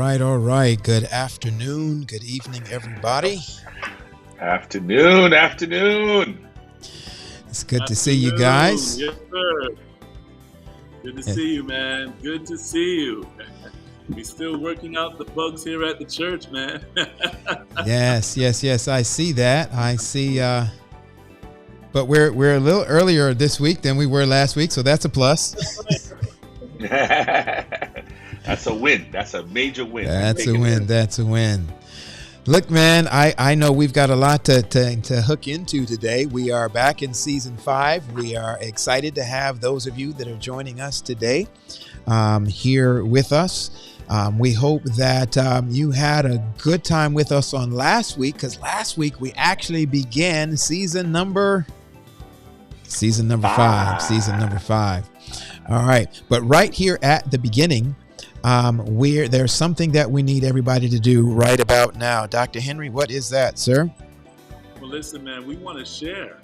right, all right. Good afternoon, good evening, everybody. Afternoon. It's good to see you guys. Yes, sir. Good to see you, man. Good to see you. We still working out the bugs here at the church, man. Yes. I see that. I see. But we're a little earlier this week than we were last week, so that's a plus. That's a win. That's a major win. That's a win. Look, man, I know we've got a lot to hook into today. We are back in season 5. We are excited to have those of you that are joining us today here with us. We hope that you had a good time with us on last week, because last week we actually began season number 5. All right. But right here at the beginning, there's something that we need everybody to do right about now. Dr. Henry, what is that, sir? Well, listen, man, we want to share,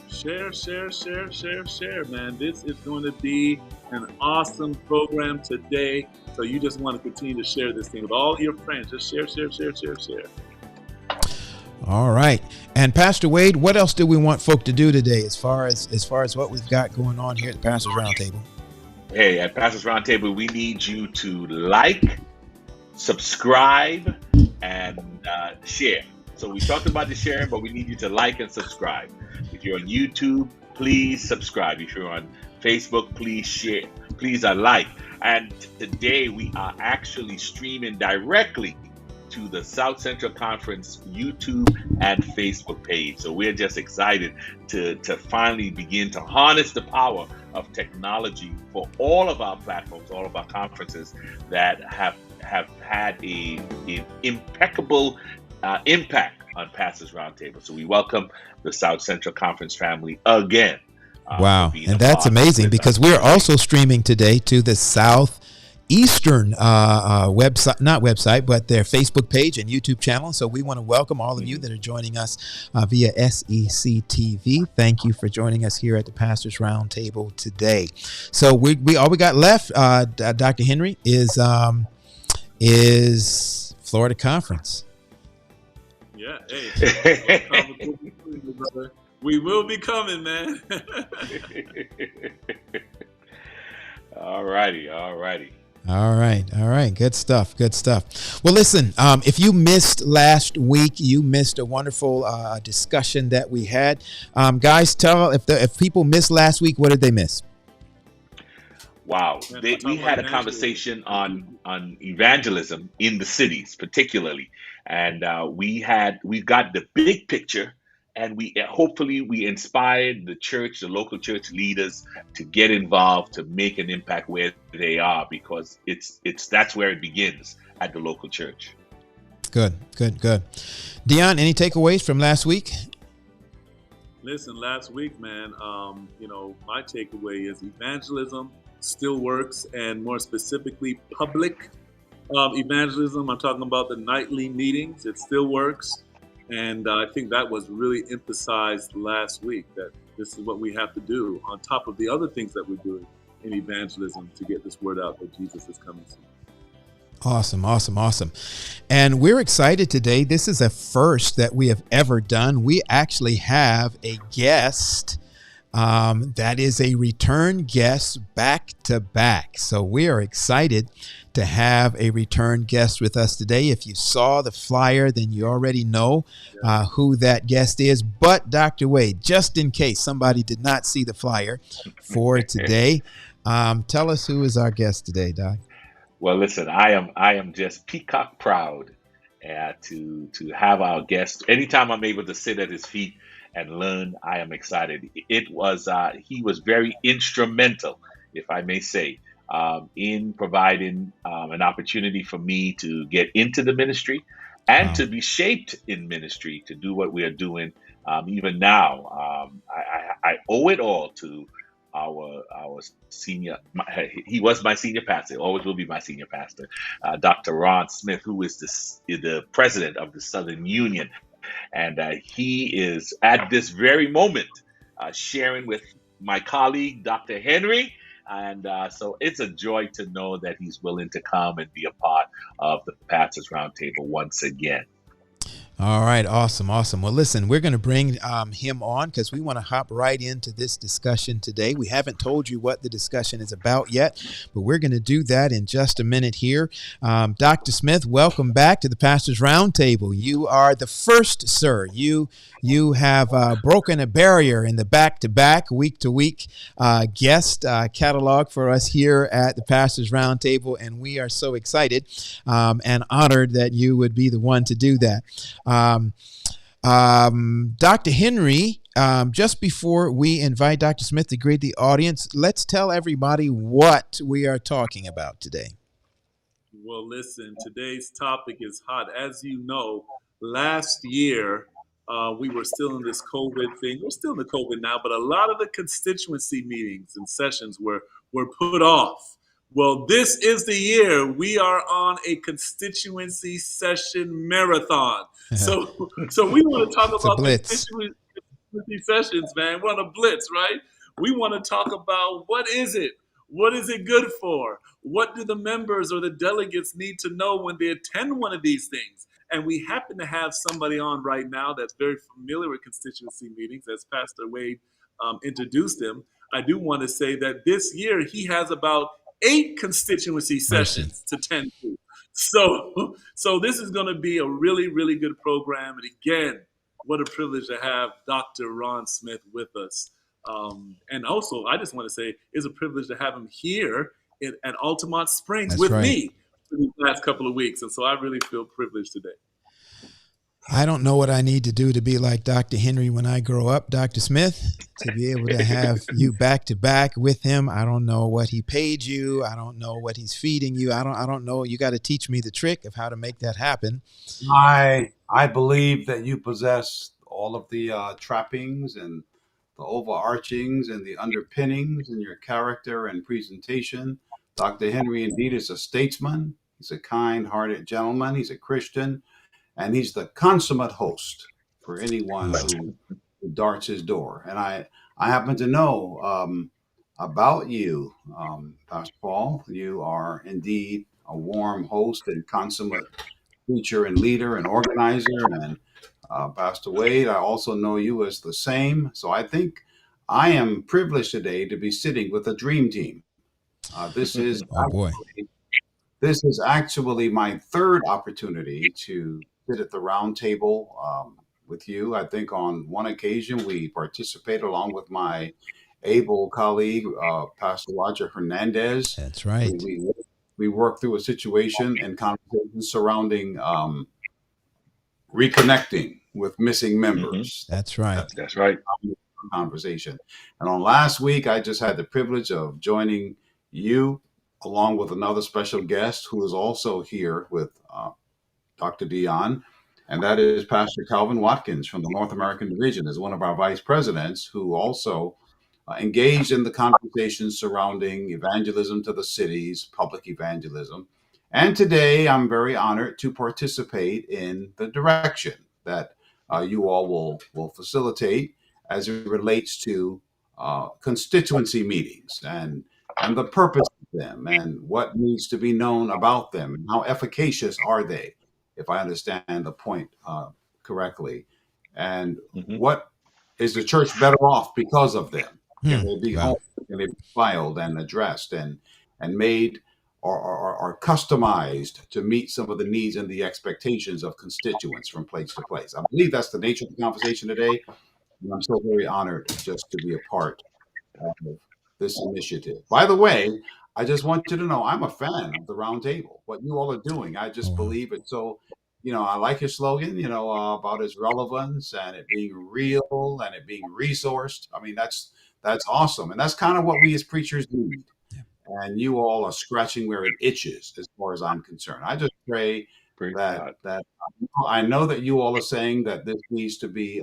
man. This is going to be an awesome program today. So you just want to continue to share this thing with all your friends. Just share. All right. And Pastor Wade, what else do we want folk to do today as far as what we've got going on here at the Pastors Roundtable? Hey, at Pastors Roundtable, we need you to like, subscribe, and share. So we talked about the sharing, but we need you to like and subscribe. If you're on YouTube, please subscribe. If you're on Facebook, please share. Please like. And today we are actually streaming directly to the South Central Conference YouTube and Facebook page. So we're just excited to finally begin to harness the power of technology for all of our platforms, all of our conferences that have had an impeccable impact on Pastors Roundtable. So we welcome the South Central Conference family again. Wow. And that's amazing, because we're also streaming today to the Southeastern website, but their Facebook page and YouTube channel. So we want to welcome all of you that are joining us via SEC TV. Thank you for joining us here at the Pastors Roundtable today. So we all we got left, Dr. Henry, is Florida Conference. Yeah, hey. We will be coming, man. All righty. All right. Good stuff. Well, listen, if you missed last week, you missed a wonderful discussion that we had. Guys, tell if people missed last week, what did they miss? Wow. We had a conversation on evangelism in the cities, particularly. And we got the big picture. And hopefully we inspired the church, the local church leaders, to get involved, to make an impact where they are, because that's where it begins, at the local church. Good. Dion, any takeaways from last week? Listen, last week, man, my takeaway is evangelism still works, and more specifically, public evangelism. I'm talking about the nightly meetings. It still works. And I think that was really emphasized last week, that this is what we have to do on top of the other things that we're doing in evangelism to get this word out that Jesus is coming soon. Awesome. And we're excited today. This is a first that we have ever done. We actually have a guest that is a return guest back to back. So we are excited to have a return guest with us today. If you saw the flyer, then you already know who that guest is. But Dr. Wade, just in case somebody did not see the flyer for today, tell us who is our guest today, Doc. Well, listen, I am just peacock proud to have our guest. Anytime I'm able to sit at his feet and learn, I am excited. He was very instrumental, if I may say, in providing an opportunity for me to get into the ministry and to be shaped in ministry to do what we are doing even now. I owe it all to our senior. He was my senior pastor. Always will be my senior pastor, Dr. Ron Smith, who is the president of the Southern Union. And he is at this very moment sharing with my colleague, Dr. Henry, And so it's a joy to know that he's willing to come and be a part of the Pastors Roundtable once again. All right. Awesome. Awesome. Well, listen, we're going to bring him on because we want to hop right into this discussion today. We haven't told you what the discussion is about yet, but we're going to do that in just a minute here. Dr. Smith, welcome back to the Pastors Roundtable. You are the first, sir. You have broken a barrier in the back-to-back, week-to-week guest catalog for us here at the Pastors Roundtable, and we are so excited and honored that you would be the one to do that. Dr. Henry, just before we invite Dr. Smith to greet the audience, let's tell everybody what we are talking about today. Well, listen, today's topic is hot. As you know, last year, we were still in this COVID thing. We're still in the COVID now, but a lot of the constituency meetings and sessions were put off. Well, this is the year we are on a constituency session marathon. So we want to talk about constituency sessions, man. We're on a blitz, right? We want to talk about what is it? What is it good for? What do the members or the delegates need to know when they attend one of these things? And we happen to have somebody on right now that's very familiar with constituency meetings, as Pastor Wade introduced him. I do want to say that this year he has about 8 constituency sessions to tend to. So this is going to be a really, really good program. And again, what a privilege to have Dr. Ron Smith with us. And also, I just want to say it's a privilege to have him here at Altamont Springs with me for these last couple of weeks. And so I really feel privileged today. I don't know what I need to do to be like Dr. Henry when I grow up, Dr. Smith, to be able to have you back to back with him. I don't know what he paid you. I don't know what he's feeding you. I don't know. You got to teach me the trick of how to make that happen. I believe that you possess all of the trappings and the overarchings and the underpinnings in your character and presentation. Dr. Henry indeed is a statesman. He's a kind-hearted gentleman. He's a Christian. And he's the consummate host for anyone who darts his door. And I happen to know about you, Pastor Paul. You are indeed a warm host and consummate preacher and leader and organizer. And Pastor Wade, I also know you as the same. So I think I am privileged today to be sitting with a dream team. This is actually my third opportunity to sit at the round table with you. I think on one occasion we participated along with my able colleague, Pastor Roger Hernandez. That's right. We worked through a situation and conversation surrounding reconnecting with missing members. Mm-hmm. That's right. That's right. Conversation. And on last week, I just had the privilege of joining you along with another special guest who is also here with Dr. Dion, and that is Pastor Calvin Watkins from the North American Division, as one of our vice presidents, who also engaged in the conversations surrounding evangelism to the cities, public evangelism. And today, I'm very honored to participate in the direction that you all will facilitate as it relates to constituency meetings and the purpose of them and what needs to be known about them and how efficacious are they, if I understand the point correctly, and what is the church better off because of them? Can they be filed and addressed and made or customized to meet some of the needs and the expectations of constituents from place to place? I believe that's the nature of the conversation today, and I'm so very honored just to be a part of this initiative. By the way, I just want you to know I'm a fan of the round table. What you all are doing, I just believe it. So, I like your slogan, about its relevance and it being real and it being resourced. I mean, that's awesome. And that's kind of what we as preachers need. And you all are scratching where it itches as far as I'm concerned. I just pray that I know that you all are saying that this needs to be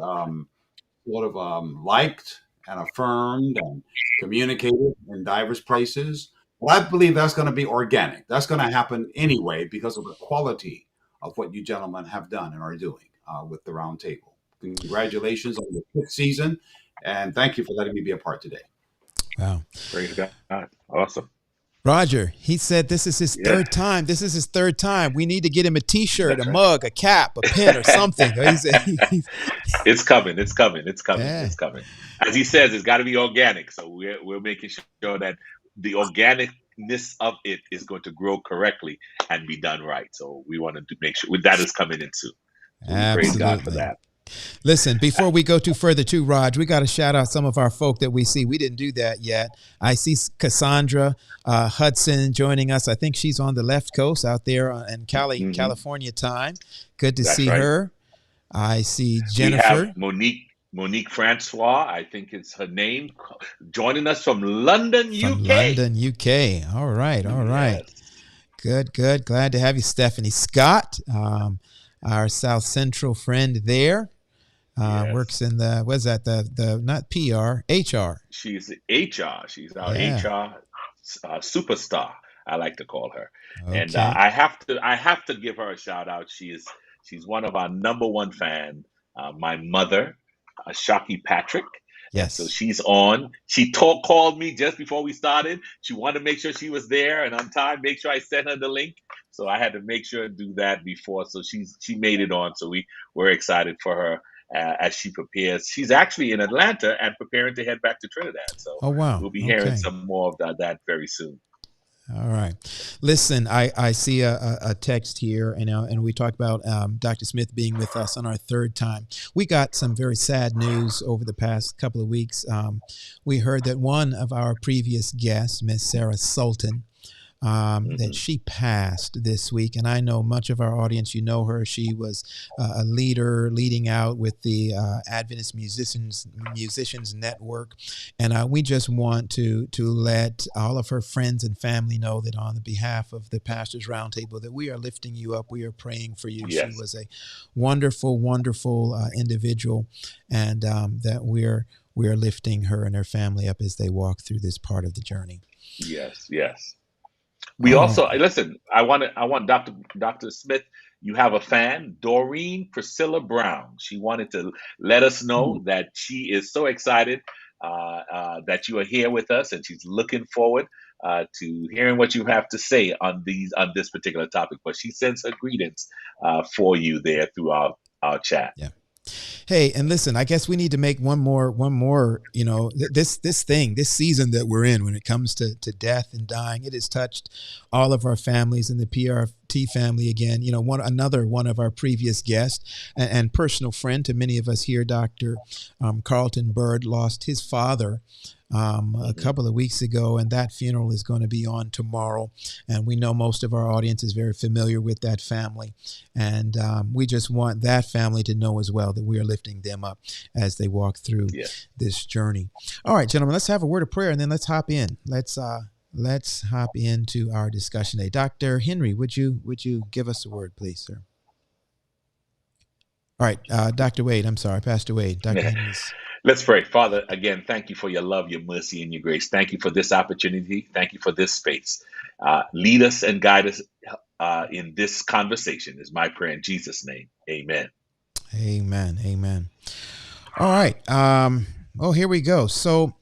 liked and affirmed and communicated in diverse places. But I believe that's going to be organic. That's going to happen anyway because of the quality of what you gentlemen have done and are doing with the round table. Congratulations on your 5th season, and thank you for letting me be a part today. Wow. Praise God. Awesome. Roger, he said this is his Yeah, third time. This is his third time. We need to get him a T-shirt, a that's mug, a cap, a pen, or something. He said, right. It's coming. It's coming. It's coming. yeah, It's coming. As he says, it's got to be organic. So we're making sure that the organicness of it is going to grow correctly and be done right. So we want to make sure that is coming in soon. So we praise God for absolutely. that. Listen, before we go too further too, Raj, we got to shout out some of our folk that we see. We didn't do that yet. I see Cassandra Hudson joining us. I think she's on the left coast out there in Hmm. California time. Good to That's see right. her. I see We have Jennifer Monique Francois, I think it's her name, joining us from London, from UK. London, UK. All right, all right. Yes. Good, good. Glad to have you, Stephanie Scott, our South Central friend there. Works Yes. in the, what's that, the not PR, HR. She's HR. She's our Yeah. HR superstar. I like to call her, and Okay. I have to give her a shout out. She's one of our number one fan. My mother, Shaki Patrick, and so Yes. she's on. She called me just before we started. She wanted to make sure she was there and on time. Make sure I sent her the link. So I had to make sure and do that before. So she made it on. So we're excited for her as she prepares. She's actually in Atlanta and preparing to head back to Trinidad. So Oh, wow. we'll be hearing Okay. some more of that very soon. All right. Listen, I see a text here, and we talked about Dr. Smith being with us on our third time. We got some very sad news over the past couple of weeks. We heard that one of our previous guests, Miss Sarah Sultan, that Hmm. she passed this week. And I know much of our audience, you know her. She was a leader leading out with the Adventist Musicians Network. And we just want to let all of her friends and family know that on the behalf of the Pastors Roundtable, that we are lifting you up. We are praying for you. She Yes, was a wonderful, wonderful individual, and that we are lifting her and her family up as they walk through this part of the journey. yes, yes. We All right. also listen. I want Dr. Smith. You have a fan, Doreen Priscilla Brown. She wanted to let us know that she is so excited that you are here with us, and she's looking forward to hearing what you have to say on this particular topic. But she sends her greetings for you there through our chat. Yeah. Hey, and listen, I guess we need to make one more, this season that we're in when it comes to death and dying, it has touched all of our families in the PRT family again. Another one of our previous guests and personal friend to many of us here, Dr. Carlton Bird, lost his father a Hmm. couple of weeks ago, and that funeral is going to be on tomorrow. And we know most of our audience is very familiar with that family. And we just want that family to know as well that we are lifting them up as they walk through Yeah. this journey. All right, gentlemen, let's have a word of prayer and then let's hop in. Let's hop into our discussion today. Dr. Henry, would you give us a word, please, sir? All right, Dr. Wade, I'm sorry, Pastor Wade, Dr. Henry's. Let's pray. Father, again, thank you for your love, your mercy, and your grace. Thank you for this opportunity. Thank you for this space. Lead us and guide us in this conversation is my prayer in Jesus' name. Amen. Amen. Amen. All right. Here we go. So,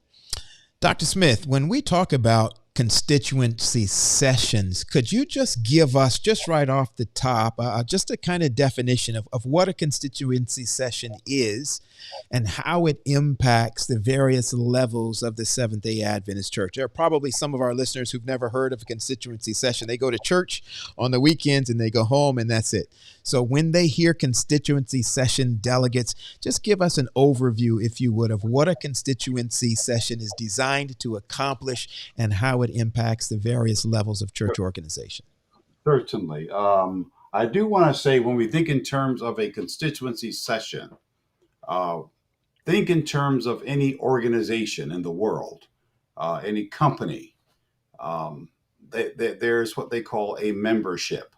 Dr. Smith, when we talk about constituency sessions, could you just give us, just right off the top, just a kind of definition of what a constituency session is and how it impacts the various levels of the Seventh-day Adventist Church? There are probably some of our listeners who've never heard of a constituency session. They go to church on the weekends and they go home and that's it. So when they hear constituency session delegates, just give us an overview, if you would, of what a constituency session is designed to accomplish and how it impacts the various levels of church organization. Certainly. I do want to say when we think in terms of a constituency session, uh, think in terms of any organization in the world, any company. Um, there's what they call a membership.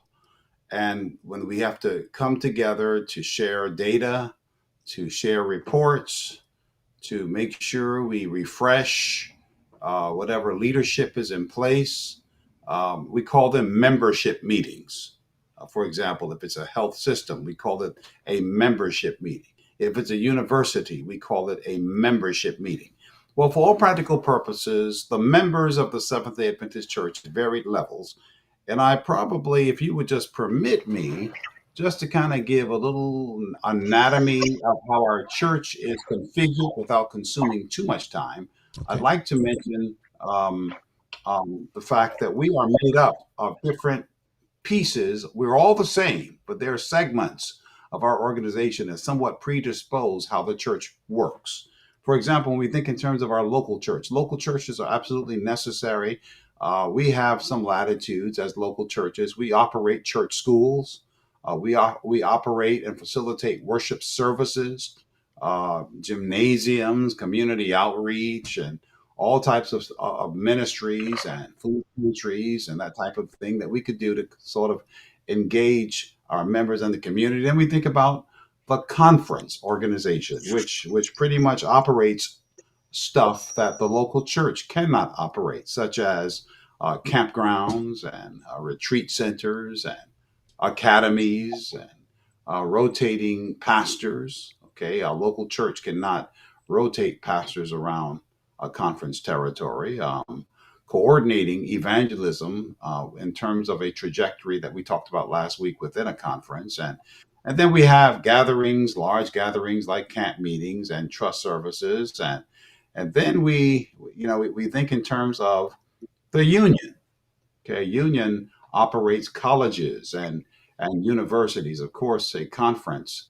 And when we have to come together to share data, to share reports, to make sure we refresh whatever leadership is in place, we call them membership meetings. For example, if it's a health system, we call it a membership meeting. If it's a university, we call it a membership meeting. Well, for all practical purposes, the members of the Seventh day Adventist Church at varied levels. And I probably, if you would just permit me, just to kind of give a little anatomy of how our church is configured without consuming too much time, I'd Okay. like to mention the fact that we are made up of different pieces. We're all the same, but there are segments of our organization that somewhat predispose how the church works. For example, when we think in terms of our local churches are absolutely necessary. We have some latitudes as local churches. We operate church schools. We operate and facilitate worship services, gymnasiums, community outreach, and all types of ministries and food pantries and that type of thing that we could do to sort of engage our members in the community. Then we think about the conference organization, which pretty much operates stuff that the local church cannot operate, such as campgrounds and retreat centers and academies and rotating pastors. Okay, a local church cannot rotate pastors around a conference territory. Coordinating evangelism in terms of a trajectory that we talked about last week within a conference, and then we have gatherings, large gatherings like camp meetings and trust services, and then we think in terms of the union. Okay, union operates colleges and universities. Of course, a conference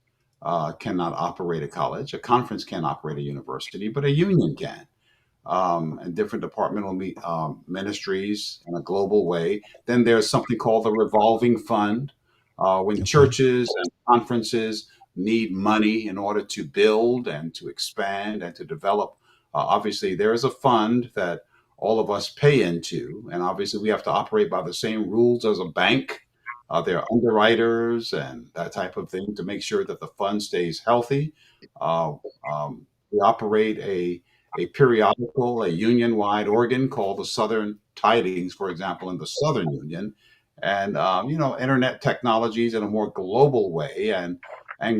cannot operate a college. A conference can't operate a university, but a union can. And different departmental ministries in a global way. Then there's something called the revolving fund. When Okay. churches and conferences need money in order to build and to expand and to develop, obviously there is a fund that all of us pay into, and obviously we have to operate by the same rules as a bank. There are underwriters and that type of thing to make sure that the fund stays healthy. Uh, we operate a periodical, a union wide organ called the Southern Tidings, for example, in the Southern Union, and internet technologies in a more global way and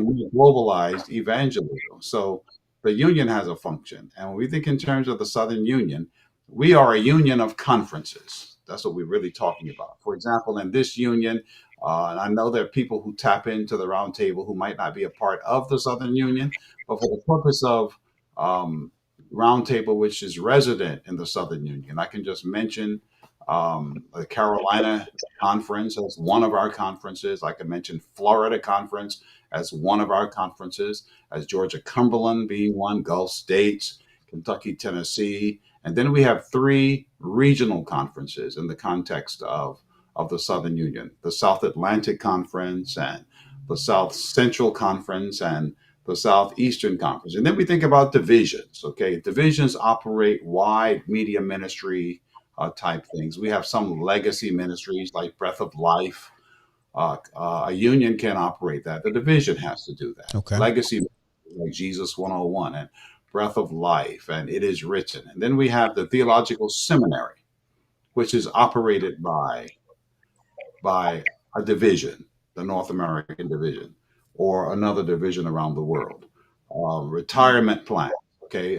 more globalized evangelism. So the union has a function, and when we think in terms of the Southern Union, we are a union of conferences. That's what we're really talking about. For example, in this union, and I know there are people who tap into the roundtable who might not be a part of the Southern Union, but for the purpose of um, roundtable, which is resident in the Southern Union. I can just mention the Carolina Conference as one of our conferences. I can mention Florida Conference as one of our conferences, as Georgia Cumberland being one, Gulf States, Kentucky, Tennessee. And then we have three regional conferences in the context of the Southern Union, the South Atlantic Conference and the South Central Conference and the Southeastern Conference. And then we think about divisions. Okay, divisions operate wide media ministry type things. We have some legacy ministries like Breath of Life. A union can operate that. The division has to do that. Okay. Legacy like Jesus 101 and Breath of Life and It Is Written. And then we have the Theological Seminary, which is operated by a division, the North American division, or another division around the world. Retirement plan. Okay,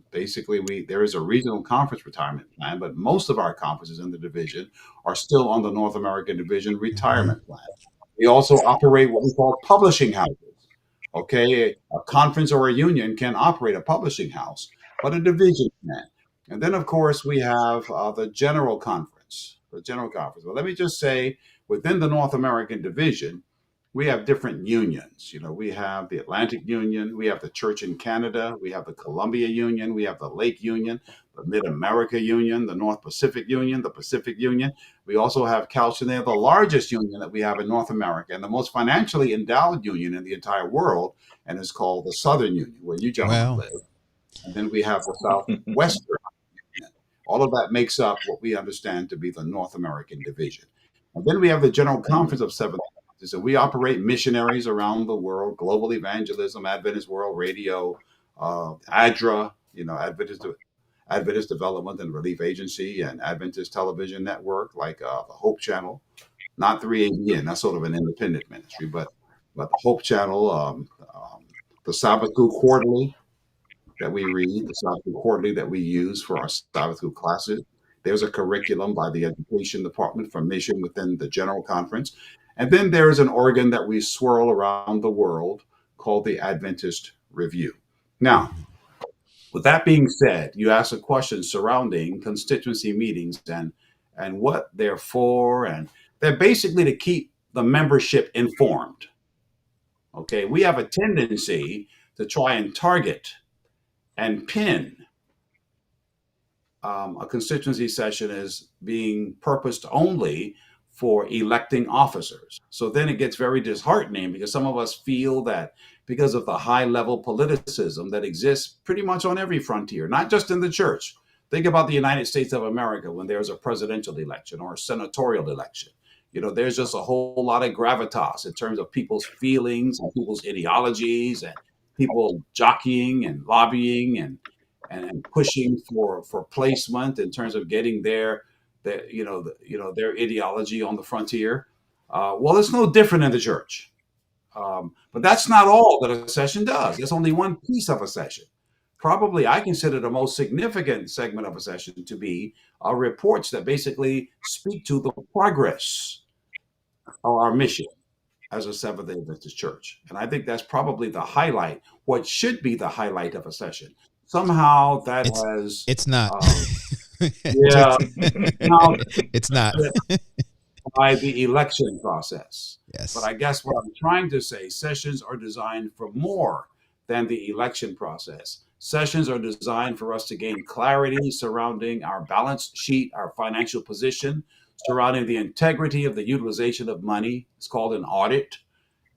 basically, we there is a regional conference retirement plan, but most of our conferences in the division are still on the North American division Hmm. retirement plan. We also operate what we call publishing houses. Okay, a conference or a union can operate a publishing house, but a division can. And then, of course, we have the general conference. The general conference. Well, let me just say, within the North American division, we have different unions. We have the Atlantic Union, we have the Church in Canada, we have the Columbia Union, we have the Lake Union, the Mid America Union, the North Pacific Union, the Pacific Union. We also have couched in there the largest union that we have in North America and the most financially endowed union in the entire world, and it's called the Southern Union, where you gentlemen Well, live. And then we have the Southwestern Union. All of that makes up what we understand to be the North American division. And then we have the General Conference of Seventh. So we operate missionaries around the world, global evangelism, Adventist World Radio, ADRA, Adventist Development and Relief Agency, and Adventist Television Network, like the Hope Channel, not 3ABN. That's sort of an independent ministry, but the Hope Channel, the Sabbath Quarterly, that we read, the Sabbath School Quarterly that we use for our Sabbath School classes. There's a curriculum by the Education Department for mission within the General Conference. And then there's an organ that we swirl around the world called the Adventist Review. Now, with that being said, you asked a question surrounding constituency meetings and what they're for, and they're basically to keep the membership informed. Okay, we have a tendency to try and target and pin a constituency session as being purposed only for electing officers. So then it gets very disheartening because some of us feel that because of the high level politicism that exists pretty much on every frontier, not just in the church. Think about the United States of America when there's a presidential election or a senatorial election. There's just a whole lot of gravitas in terms of people's feelings and people's ideologies and people jockeying and lobbying and pushing for placement in terms of getting their ideology on the frontier. Well, it's no different in the church. But that's not all that a session does. There's only one piece of a session. Probably I consider the most significant segment of a session to be reports that basically speak to the progress of our mission as a Seventh-day Adventist church. And I think that's probably the highlight, what should be the highlight of a session. Somehow that it's not. Yeah. Now, it's not. by the election process. Yes. But I guess what I'm trying to say, sessions are designed for more than the election process. Sessions are designed for us to gain clarity surrounding our balance sheet, our financial position, surrounding the integrity of the utilization of money. It's called an audit.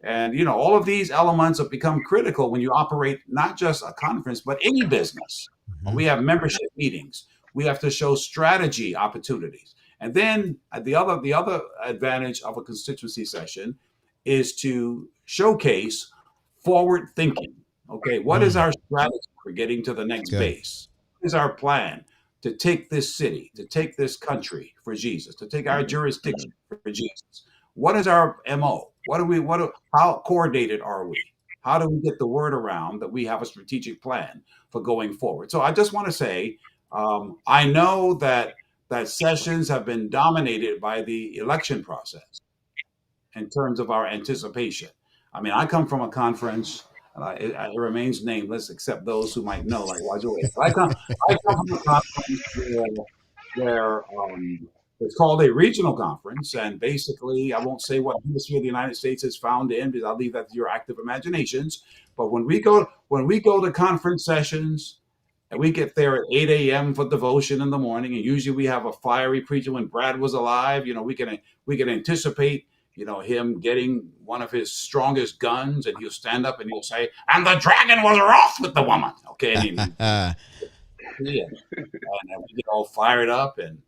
And, all of these elements have become critical when you operate not just a conference, but any business. Mm-hmm. We have membership meetings. We have to show strategy opportunities. And then the other advantage of a constituency session is to showcase forward thinking. Okay, what is our strategy for getting to the next base? What is our plan to take this city, to take this country for Jesus, to take our jurisdiction for Jesus? What is our MO? How coordinated are we? How do we get the word around that we have a strategic plan for going forward? So I just want to say, I know that sessions have been dominated by the election process in terms of our anticipation. I mean, I come from a conference, it remains nameless except those who might know, like Wajua. I come from a conference where it's called a regional conference, and basically, I won't say what hemisphere the United States is found in, because I'll leave that to your active imaginations. But when we go to conference sessions, and we get there at 8 a.m. for devotion in the morning, and usually we have a fiery preacher. When Brad was alive, we can anticipate, him getting one of his strongest guns, and he'll stand up and he'll say, "And the dragon was wroth with the woman." Okay, and we get all fired up, and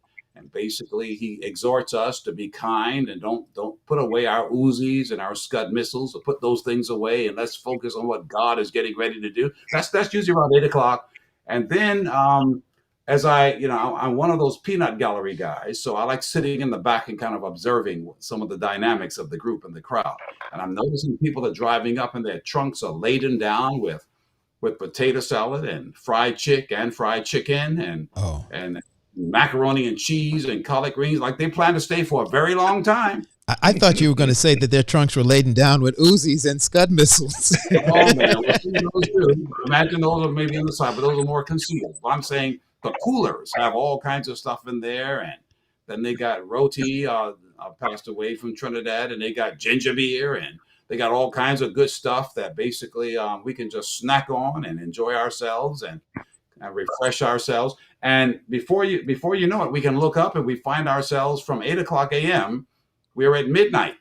basically he exhorts us to be kind and don't put away our Uzis and our Scud missiles, or put those things away, and let's focus on what God is getting ready to do. That's usually around 8 o'clock. And then as I'm one of those peanut gallery guys, so I like sitting in the back and kind of observing some of the dynamics of the group and the crowd. And I'm noticing people are driving up and their trunks are laden down with potato salad and fried chicken and macaroni and cheese and collard greens, like they plan to stay for a very long time. I thought you were going to say that their trunks were laden down with Uzis and Scud missiles. Oh, man. Imagine those are maybe on the side, but those are more concealed. But I'm saying the coolers have all kinds of stuff in there. And then they got roti, passed away from Trinidad, and they got ginger beer, and they got all kinds of good stuff that basically we can just snack on and enjoy ourselves and refresh ourselves. And before you know it, we can look up and we find ourselves from 8 o'clock a.m., we're at midnight,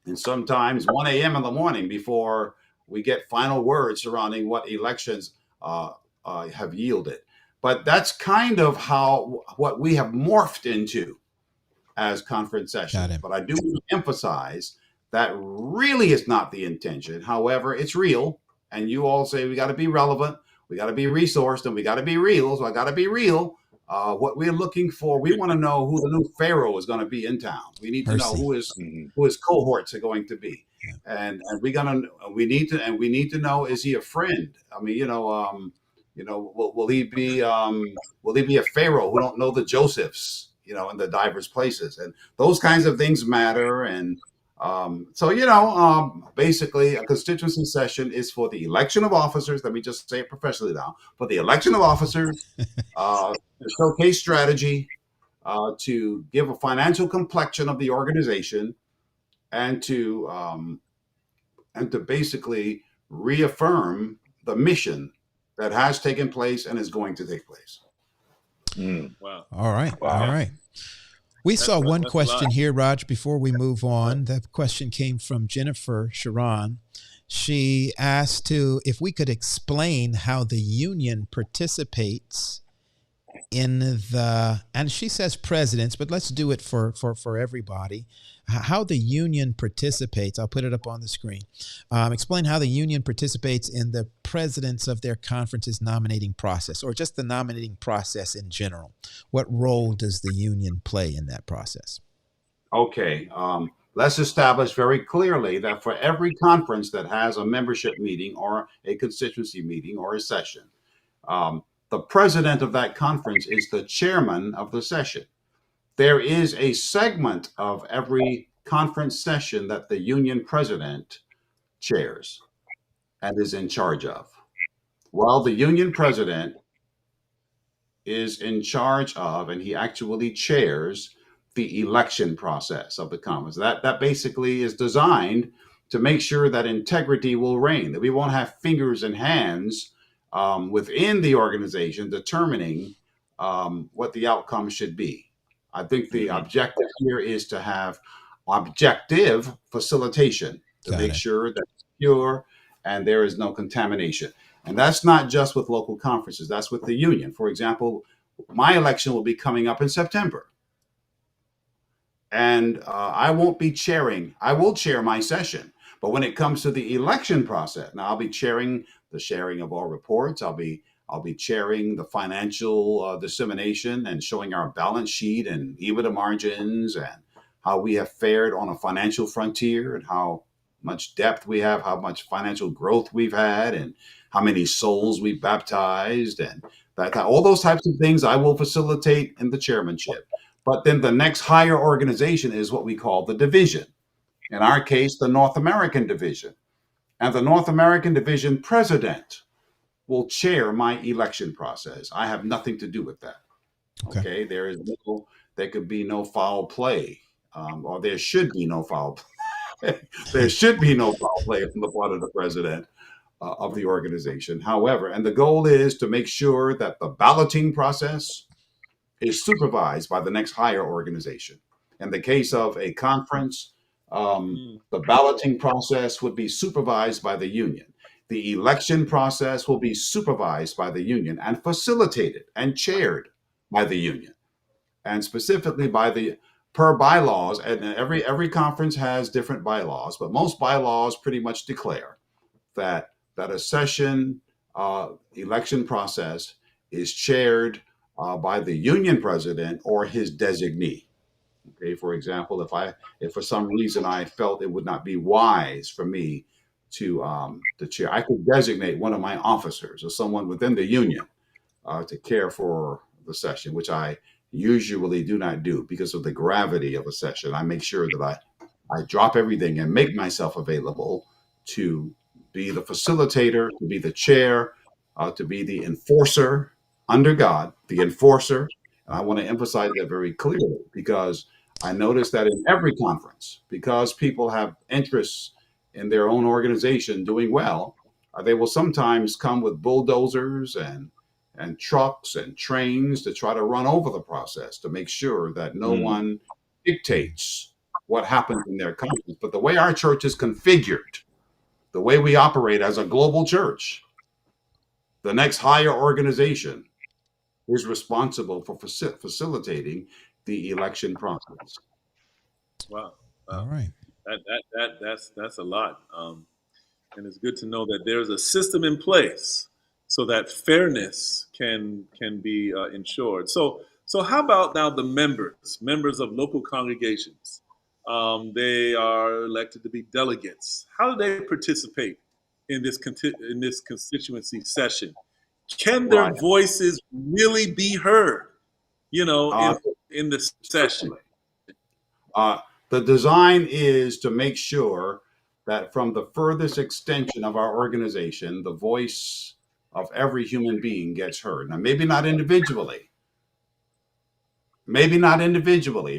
and sometimes 1 a.m. in the morning before we get final words surrounding what elections have yielded. But that's kind of what we have morphed into as conference sessions. But I do emphasize that really is not the intention. However, it's real, and you all say we got to be relevant, we got to be resourced, and we got to be real. So I got to be real. What we're looking for, we want to know who the new Pharaoh is going to be in town. We need to know who his cohorts are going to be. and we need to know, is he a friend? I mean, will he be a Pharaoh who don't know the Josephs, in the diverse places, and those kinds of things matter. And basically, a constituency session is for the election of officers. Let me just say it professionally now: for the election of officers, to showcase strategy, to give a financial complexion of the organization, and to basically reaffirm the mission that has taken place and is going to take place. Wow. All right. Wow. All right. We saw one that's a question lot. here, Raj, before we move on. That question came from Jennifer Sharon. She asked if we could explain how the union participates in and she says presidents, but let's do it for everybody. How the union participates. I'll put it up on the screen. Explain how the union participates in the presidents of their conference's nominating process, or just the nominating process in general. What role does the union play in that process? Okay. Let's establish very clearly that for every conference that has a membership meeting or a constituency meeting or a session, the president of that conference is the chairman of the session. There is a segment of every conference session that the union president chairs and is in charge of. While the union president is in charge of, and he actually chairs the election process of the conference. That basically is designed to make sure that integrity will reign, that we won't have fingers and hands within the organization determining what the outcome should be. I think the objective here is to have objective facilitation to Got make it. sure that it's pure and there is no contamination. And that's not just with local conferences, that's with the union. For example, my election will be coming up in September. And I won't be chairing, I will chair my session. But when it comes to the election process, now I'll be chairing the sharing of all reports. I'll be chairing the financial dissemination and showing our balance sheet and EBITDA margins and how we have fared on a financial frontier and how much depth we have, how much financial growth we've had, and how many souls we've baptized, and that all those types of things I will facilitate in the chairmanship. But then the next higher organization is what we call the division. In our case, the North American division. And the North American division president will chair my election process. I have nothing to do with that. Okay. There could be no foul play, or there should be no foul play. There should be no foul play on the part of the president of the organization. However, and the goal is to make sure that the balloting process is supervised by the next higher organization. In the case of a conference, the balloting process would be supervised by the union. The election process will be supervised by the union and facilitated and chaired by the union, and specifically per bylaws. And every conference has different bylaws, but most bylaws pretty much declare that a session election process is chaired by the union president or his designee. Okay, for example, if for some reason I felt it would not be wise for me to chair, I could designate one of my officers or someone within the union to care for the session, which I usually do not do because of the gravity of a session. I make sure that I drop everything and make myself available to be the facilitator, to be the chair, to be the enforcer under God, the enforcer. And I want to emphasize that very clearly because I noticed that in every conference, because people have interests in their own organization doing well, they will sometimes come with bulldozers and trucks and trains to try to run over the process to make sure that no one dictates what happens in their conference. But the way our church is configured, the way we operate as a global church, the next higher organization is responsible for facilitating the election process. Wow. All right. That's a lot. And it's good to know that there's a system in place so that fairness can be ensured. So how about now the members of local congregations? They are elected to be delegates. How do they participate in this constituency session? Can their Right. voices really be heard? Uh, In the session. Certainly. The design is to make sure that from the furthest extension of our organization, the voice of every human being gets heard. Now, maybe not individually,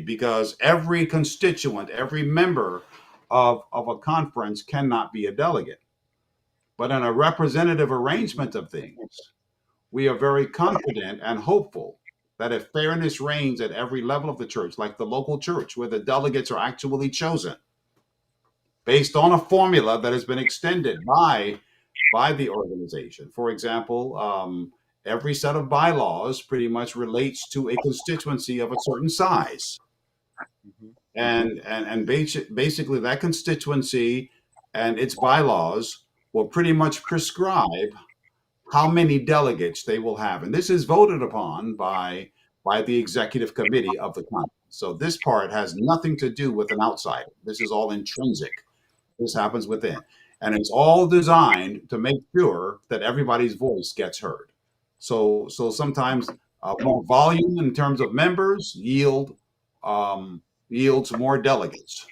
because every constituent, every member of a conference cannot be a delegate. But in a representative arrangement of things, we are very confident and hopeful that if fairness reigns at every level of the church, like the local church, where the delegates are actually chosen based on a formula that has been extended by the organization. For example, every set of bylaws pretty much relates to a constituency of a certain size. Mhm. And basically that constituency and its bylaws will pretty much prescribe how many delegates they will have. And this is voted upon by the executive committee of the conference. So this part has nothing to do with an outsider. This is all intrinsic. This happens within. And it's all designed to make sure that everybody's voice gets heard. So sometimes more volume in terms of members yields more delegates.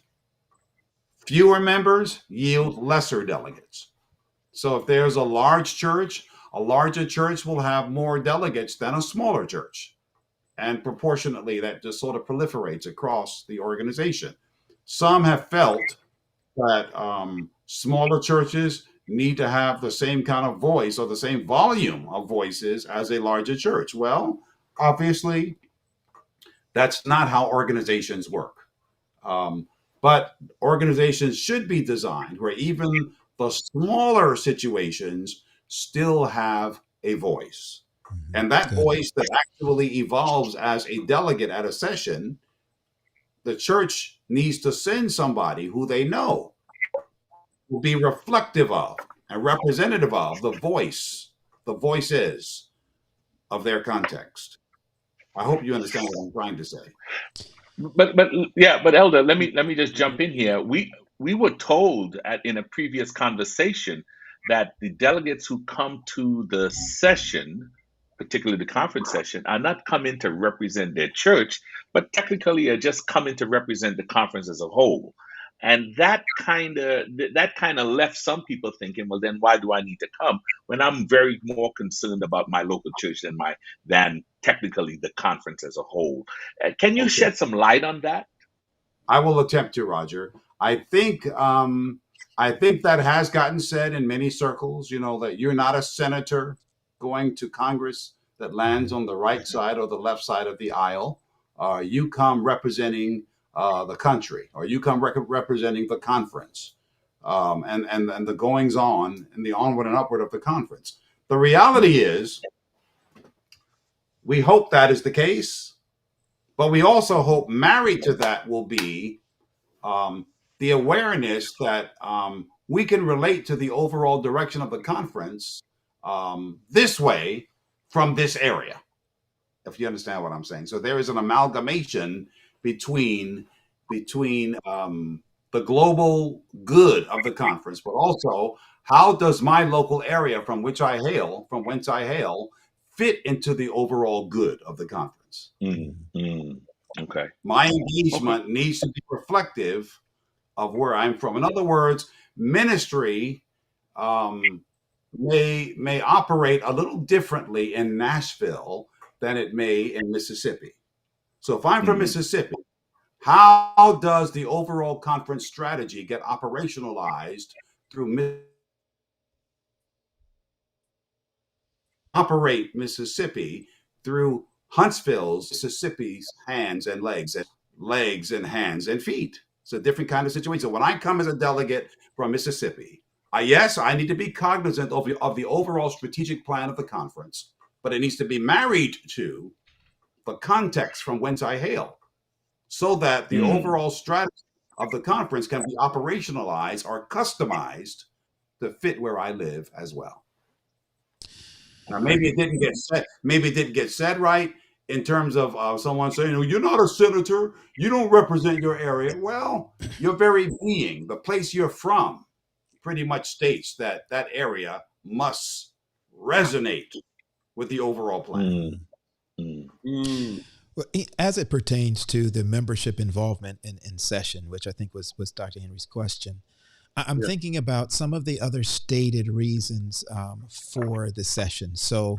Fewer members yield lesser delegates. So if there's a large church, a larger church will have more delegates than a smaller church. And proportionately, that just sort of proliferates across the organization. Some have felt that smaller churches need to have the same kind of voice or the same volume of voices as a larger church. Well, obviously, that's not how organizations work. But organizations should be designed where even the smaller situations still have a voice. And that Good. voice that actually evolves as a delegate at a session, the church needs to send somebody who they know will be reflective of and representative of the voices of their context. I hope you understand what I'm trying to say. But Elder, let me just jump in here. We were told in a previous conversation that the delegates who come to the session, particularly the conference session, are not coming to represent their church, but technically are just coming to represent the conference as a whole. And that kind of left some people thinking, well, then why do I need to come when I'm very more concerned about my local church than technically the conference as a whole? Can you Okay. shed some light on that? I will attempt to, Roger. I think that has gotten said in many circles, that you're not a senator going to Congress that lands on the right side or the left side of the aisle. You come representing the country, or you come representing the conference, and the goings on and the onward and upward of the conference. The reality is, we hope that is the case, but we also hope married to that will be the awareness that we can relate to the overall direction of the conference this way from this area, if you understand what I'm saying. So there is an amalgamation between the global good of the conference, but also how does my local area from whence I hail, fit into the overall good of the conference. Okay. My engagement needs to be reflective of where I'm from. In other words, ministry may operate a little differently in Nashville than it may in Mississippi. So if I'm from Mississippi, how does the overall conference strategy get operationalized through Mississippi through Huntsville's, Mississippi's hands and legs and hands and feet? It's a different kind of situation. When I come as a delegate from Mississippi, I need to be cognizant of the overall strategic plan of the conference, but it needs to be married to the context from whence I hail, so that the overall strategy of the conference can be operationalized or customized to fit where I live as well. Now, maybe it didn't get said right. in terms of someone saying, "Oh, you're not a senator, you don't represent your area." Well, your very being, the place you're from, pretty much states that that area must resonate with the overall plan. Well, as it pertains to the membership involvement in session, which I think was Dr. Henry's question, I'm Yeah. thinking about some of the other stated reasons for the session. So,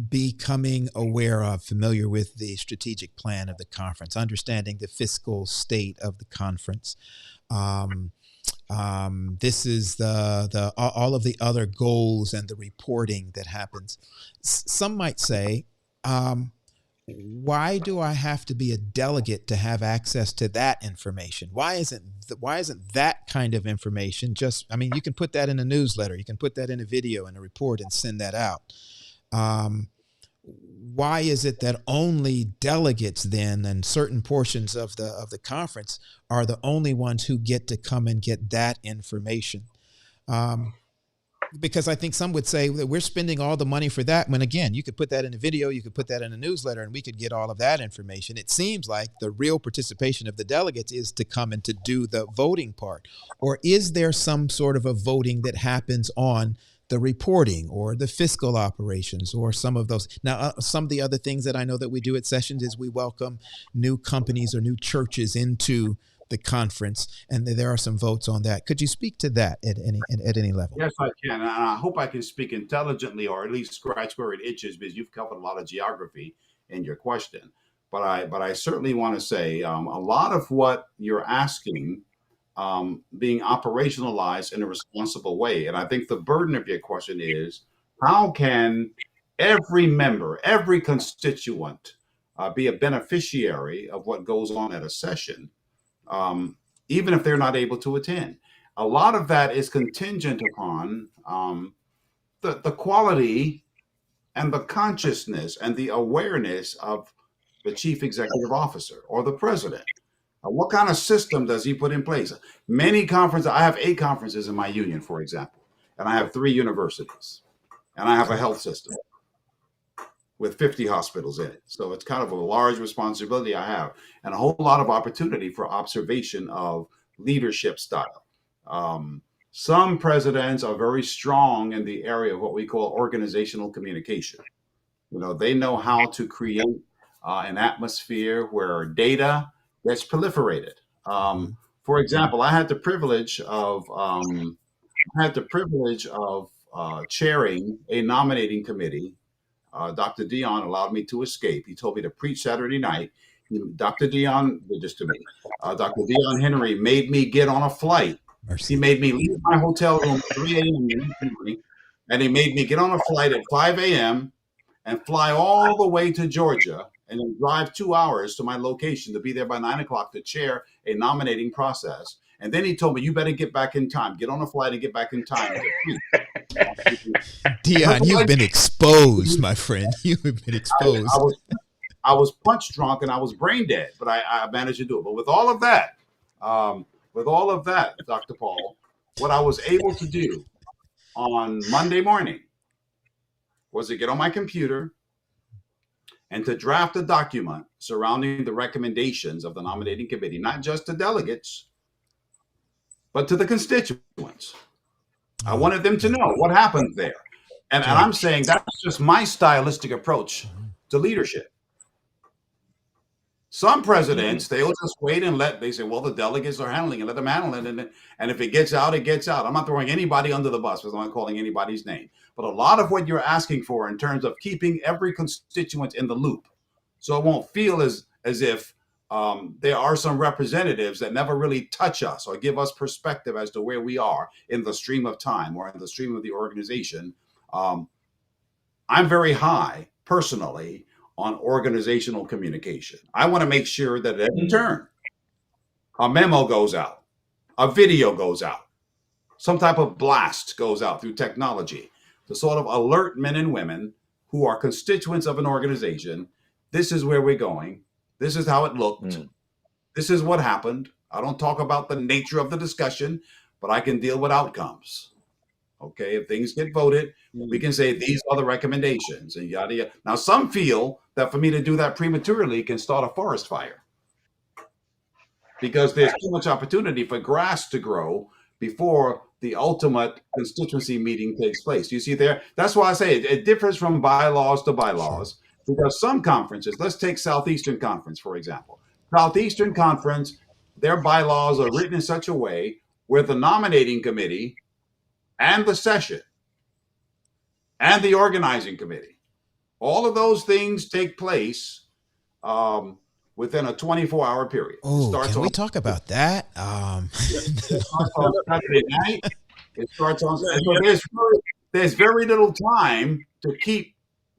becoming aware of, familiar with the strategic plan of the conference, understanding the fiscal state of the conference. Um, this is the all of the other goals and the reporting that happens. Some might say, why do I have to be a delegate to have access to that information? Why isn't that kind of information just? I mean, you can put that in a newsletter, you can put that in a video, in a report, and send that out. Um, why is it that only delegates then, and certain portions of the conference, are the only ones who get to come and get that information? Um, because I think some would say that we're spending all the money for that, when again, you could put that in a video, you could put that in a newsletter, and we could get all of that information. It seems like the real participation of the delegates is to come and to do the voting part. Or is there some sort of a voting that happens on the reporting or the fiscal operations or some of those? Now, some of the other things that I know that we do at sessions is we welcome new companies or new churches into the conference, and there are some votes on that. Could you speak to that at any level? Yes, I can. And I hope I can speak intelligently, or at least scratch where it itches, because you've covered a lot of geography in your question. But I certainly want to say a lot of what you're asking being operationalized in a responsible way. And I think the burden of your question is, how can every member, every constituent be a beneficiary of what goes on at a session, even if they're not able to attend? A lot of that is contingent upon the quality and the consciousness and the awareness of the chief executive officer or the president. What kind of system does he put in place? Many conferences, I have 8 conferences in my union, for example, and I have 3 universities, and I have a health system with 50 hospitals in it. So it's kind of a large responsibility I have, and a whole lot of opportunity for observation of leadership style. Some presidents are very strong in the area of what we call organizational communication. They know how to create an atmosphere where data gets proliferated. For example, I had the privilege of chairing a nominating committee. Dr. Dion allowed me to escape. He told me to preach Saturday night. Dr. Dion did this to me. Dr. Dion Henry made me get on a flight. Mercy. He made me leave my hotel room at 3 a.m. and he made me get on a flight at 5 a.m. and fly all the way to Georgia and then drive 2 hours to my location to be there by 9 o'clock to chair a nominating process. And then he told me, you better get back in time. Get on a flight and get back in time. Dion, you've been exposed, my friend. You have been exposed. I was punch drunk and I was brain dead, but I managed to do it. But with all of that, Dr. Paul, what I was able to do on Monday morning was to get on my computer and to draft a document surrounding the recommendations of the nominating committee, not just to delegates, but to the constituents. I wanted them to know what happened there. And I'm saying that's just my stylistic approach to leadership. Some presidents, they'll just wait and they say, well, the delegates are handling it, let them handle it. And if it gets out, it gets out. I'm not throwing anybody under the bus because I'm not calling anybody's name. But a lot of what you're asking for in terms of keeping every constituent in the loop, so it won't feel as if there are some representatives that never really touch us or give us perspective as to where we are in the stream of time or in the stream of the organization. I'm very high, personally, on organizational communication. I want to make sure that at every turn, a memo goes out, a video goes out, some type of blast goes out through technology to sort of alert men and women who are constituents of an organization. This is where we're going. This is how it looked. This is what happened. I don't talk about the nature of the discussion, but I can deal with outcomes. Okay, if things get voted, we can say these are the recommendations and yada yada. Now, some feel that for me to do that prematurely can start a forest fire, because there's too much opportunity for grass to grow before the ultimate constituency meeting takes place. You see there? That's why I say it differs from bylaws to bylaws, because some conferences, let's take Southeastern Conference, for example. Southeastern Conference, their bylaws are written in such a way where the nominating committee and the session and the organizing committee, all of those things take place within a 24-hour period. Oh, can we talk about that? It starts on Saturday night. It starts on. So there's very little time to keep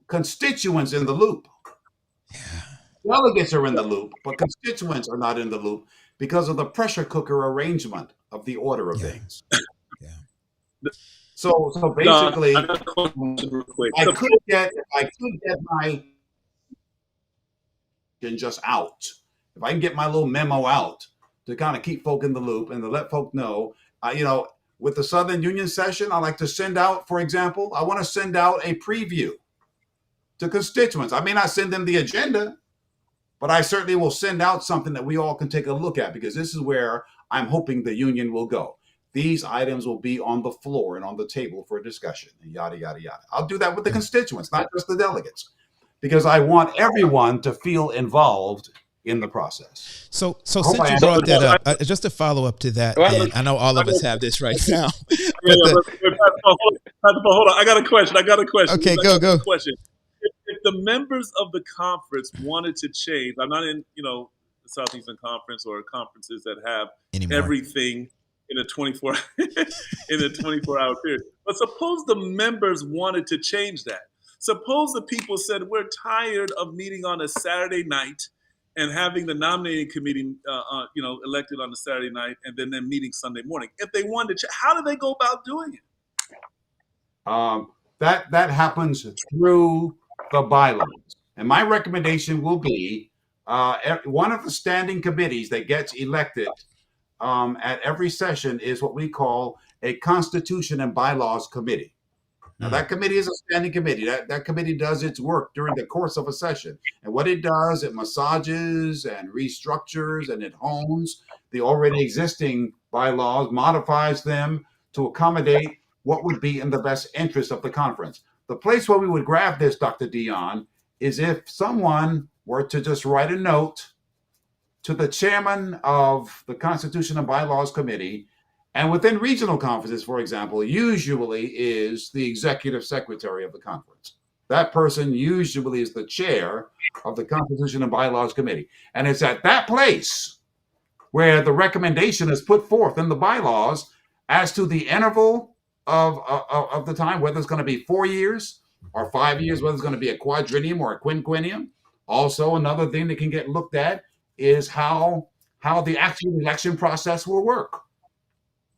constituents in the loop. Yeah. Delegates are in the loop, but constituents are not in the loop because of the pressure cooker arrangement of the order of things. Yeah. So basically, I could get my just out. If I can get my little memo out to kind of keep folk in the loop and to let folk know, with the Southern Union session, I like to send out, for example, I want to send out a preview to constituents. I may not send them the agenda, but I certainly will send out something that we all can take a look at, because this is where I'm hoping the union will go. These items will be on the floor and on the table for discussion, and yada, yada, yada. I'll do that with the constituents, not just the delegates, because I want everyone to feel involved in the process. So since you brought that up, just to follow up to that, and I know all of us have this right now. Hold on, I got a question. Okay, go. Question. If the members of the conference wanted to change, I'm not in, the Southeastern Conference or conferences that have everything in a 24 hour period. But suppose the members wanted to change that. Suppose the people said, we're tired of meeting on a Saturday night and having the nominating committee, elected on the Saturday night and then meeting Sunday morning. If they wanted to, how do they go about doing it? That happens through the bylaws. And my recommendation will be one of the standing committees that gets elected at every session is what we call a Constitution and Bylaws Committee. Now, that committee is a standing committee. That committee does its work during the course of a session. And what it does, it massages and restructures and it hones the already existing bylaws, modifies them to accommodate what would be in the best interest of the conference. The place where we would grab this, Dr. Dion, is if someone were to just write a note to the chairman of the Constitution and Bylaws Committee. And within regional conferences, for example, usually is the executive secretary of the conference. That person usually is the chair of the Constitution and Bylaws Committee. And it's at that place where the recommendation is put forth in the bylaws as to the interval of the time, whether it's going to be 4 years or 5 years, whether it's going to be a quadrennium or a quinquennium. Also, another thing that can get looked at is how the actual election process will work.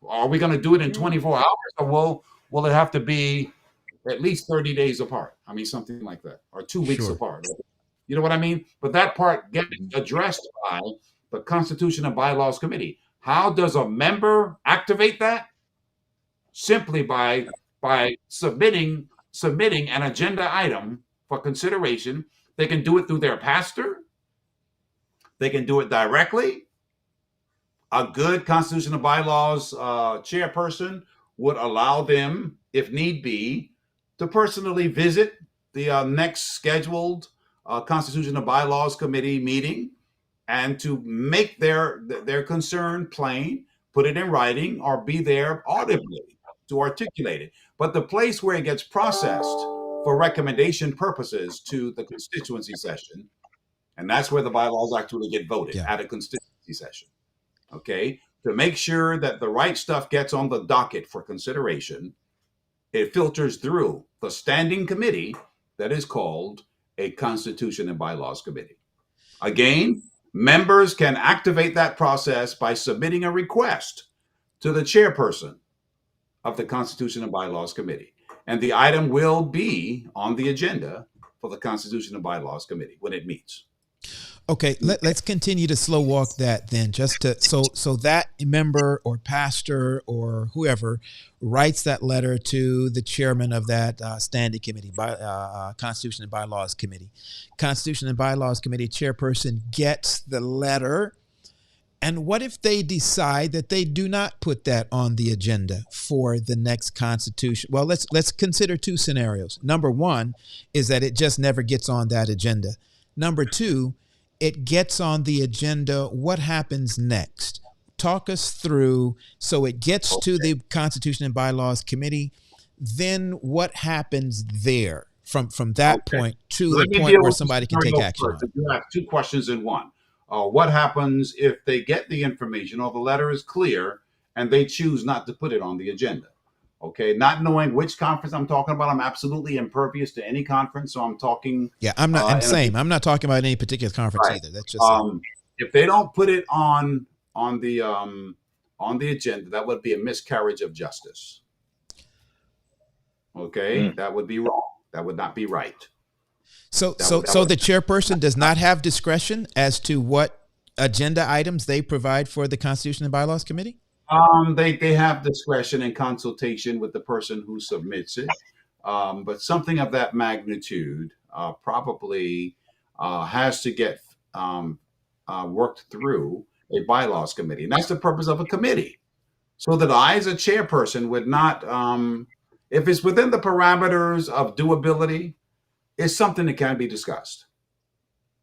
Are we going to do it in 24 hours, or will it have to be at least 30 days apart? I mean, something like that, or 2 weeks apart. You know what I mean? But that part gets addressed by the Constitution and Bylaws Committee. How does a member activate that? Simply by submitting an agenda item for consideration. They can do it through their pastor. They can do it directly. A good Constitution and Bylaws chairperson would allow them, if need be, to personally visit the next scheduled Constitution and Bylaws Committee meeting and to make their concern plain, put it in writing, or be there audibly to articulate it. But the place where it gets processed for recommendation purposes to the constituency session, and that's where the bylaws actually get voted at a constituency session. Okay, to make sure that the right stuff gets on the docket for consideration, it filters through the standing committee that is called a Constitution and Bylaws Committee. Again, members can activate that process by submitting a request to the chairperson of the Constitution and Bylaws Committee. And the item will be on the agenda for the Constitution and Bylaws Committee when it meets. Okay, let's continue to slow walk that then, just to so that member or pastor or whoever writes that letter to the chairman of that standing committee, Constitution and Bylaws Committee. Constitution and Bylaws Committee chairperson gets the letter, and what if they decide that they do not put that on the agenda for the next Constitution? Well, let's consider two scenarios. Number one is that it just never gets on that agenda. Number two, it gets on the agenda. What happens next? Talk us through. So it gets to the Constitution and Bylaws Committee. Then what happens there from that point to the point where somebody can take action on it? You have two questions in one. What happens if they get the information or the letter is clear and they choose not to put it on the agenda? Okay, not knowing which conference I'm talking about, I'm absolutely impervious to any conference. So I'm talking. Yeah, I'm not. I'm not talking about any particular conference either. That's just if they don't put it on the agenda, that would be a miscarriage of justice. Okay, that would be wrong. That would not be right. So the chairperson does not have discretion as to what agenda items they provide for the Constitution and Bylaws Committee? They have discretion in consultation with the person who submits it, but something of that magnitude probably has to get worked through a bylaws committee, and that's the purpose of a committee, so that I, as a chairperson, would not, if it's within the parameters of doability, it's something that can be discussed.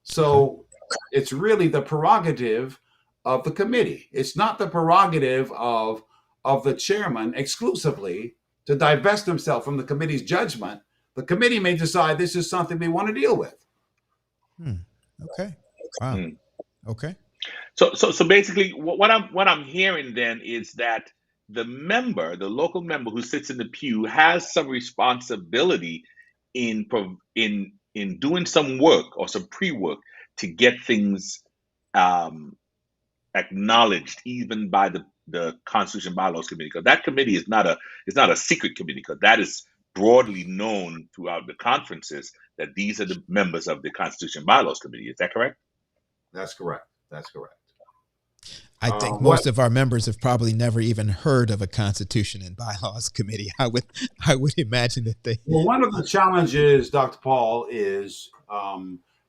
So it's really the prerogative of the committee. It's not the prerogative of the chairman exclusively to divest himself from the committee's judgment. The committee may decide this is something we want to deal with. Okay. Wow. Okay. So basically, what I'm hearing then is that the local member who sits in the pew, has some responsibility in doing some work or some pre-work to get things acknowledged even by the Constitution Bylaws Committee, because that committee is not a secret committee, because that is broadly known throughout the conferences that these are the members of the Constitution Bylaws Committee. Is that correct? That's correct. That's correct. I think most of our members have probably never even heard of a Constitution and Bylaws Committee. I would imagine that they. Well, one of the challenges, Dr. Paul, is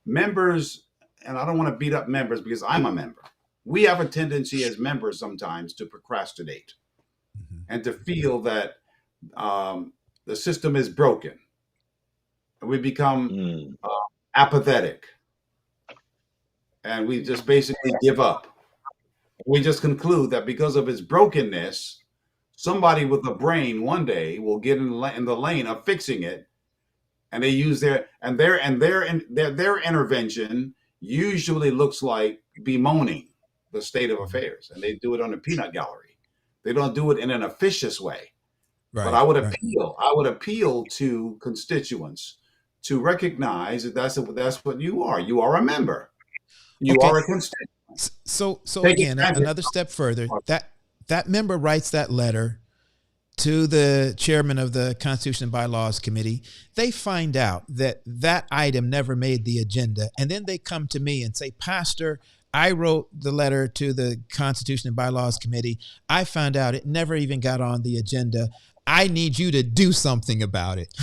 members, and I don't want to beat up members because I'm a member. We have a tendency as members sometimes to procrastinate and to feel that the system is broken. And we become apathetic, and we just basically give up. We just conclude that because of its brokenness, somebody with a brain one day will get in the lane of fixing it, and they use their intervention usually looks like bemoaning the state of affairs, and they do it on a peanut gallery. They don't do it in an officious way. Right, but I would appeal to constituents to recognize that that's what you are. You are a member. You are a constituent. So again, another step further, that member writes that letter to the chairman of the Constitution and Bylaws Committee. They find out that item never made the agenda. And then they come to me and say, Pastor, I wrote the letter to the Constitution and Bylaws Committee. I found out it never even got on the agenda. I need you to do something about it.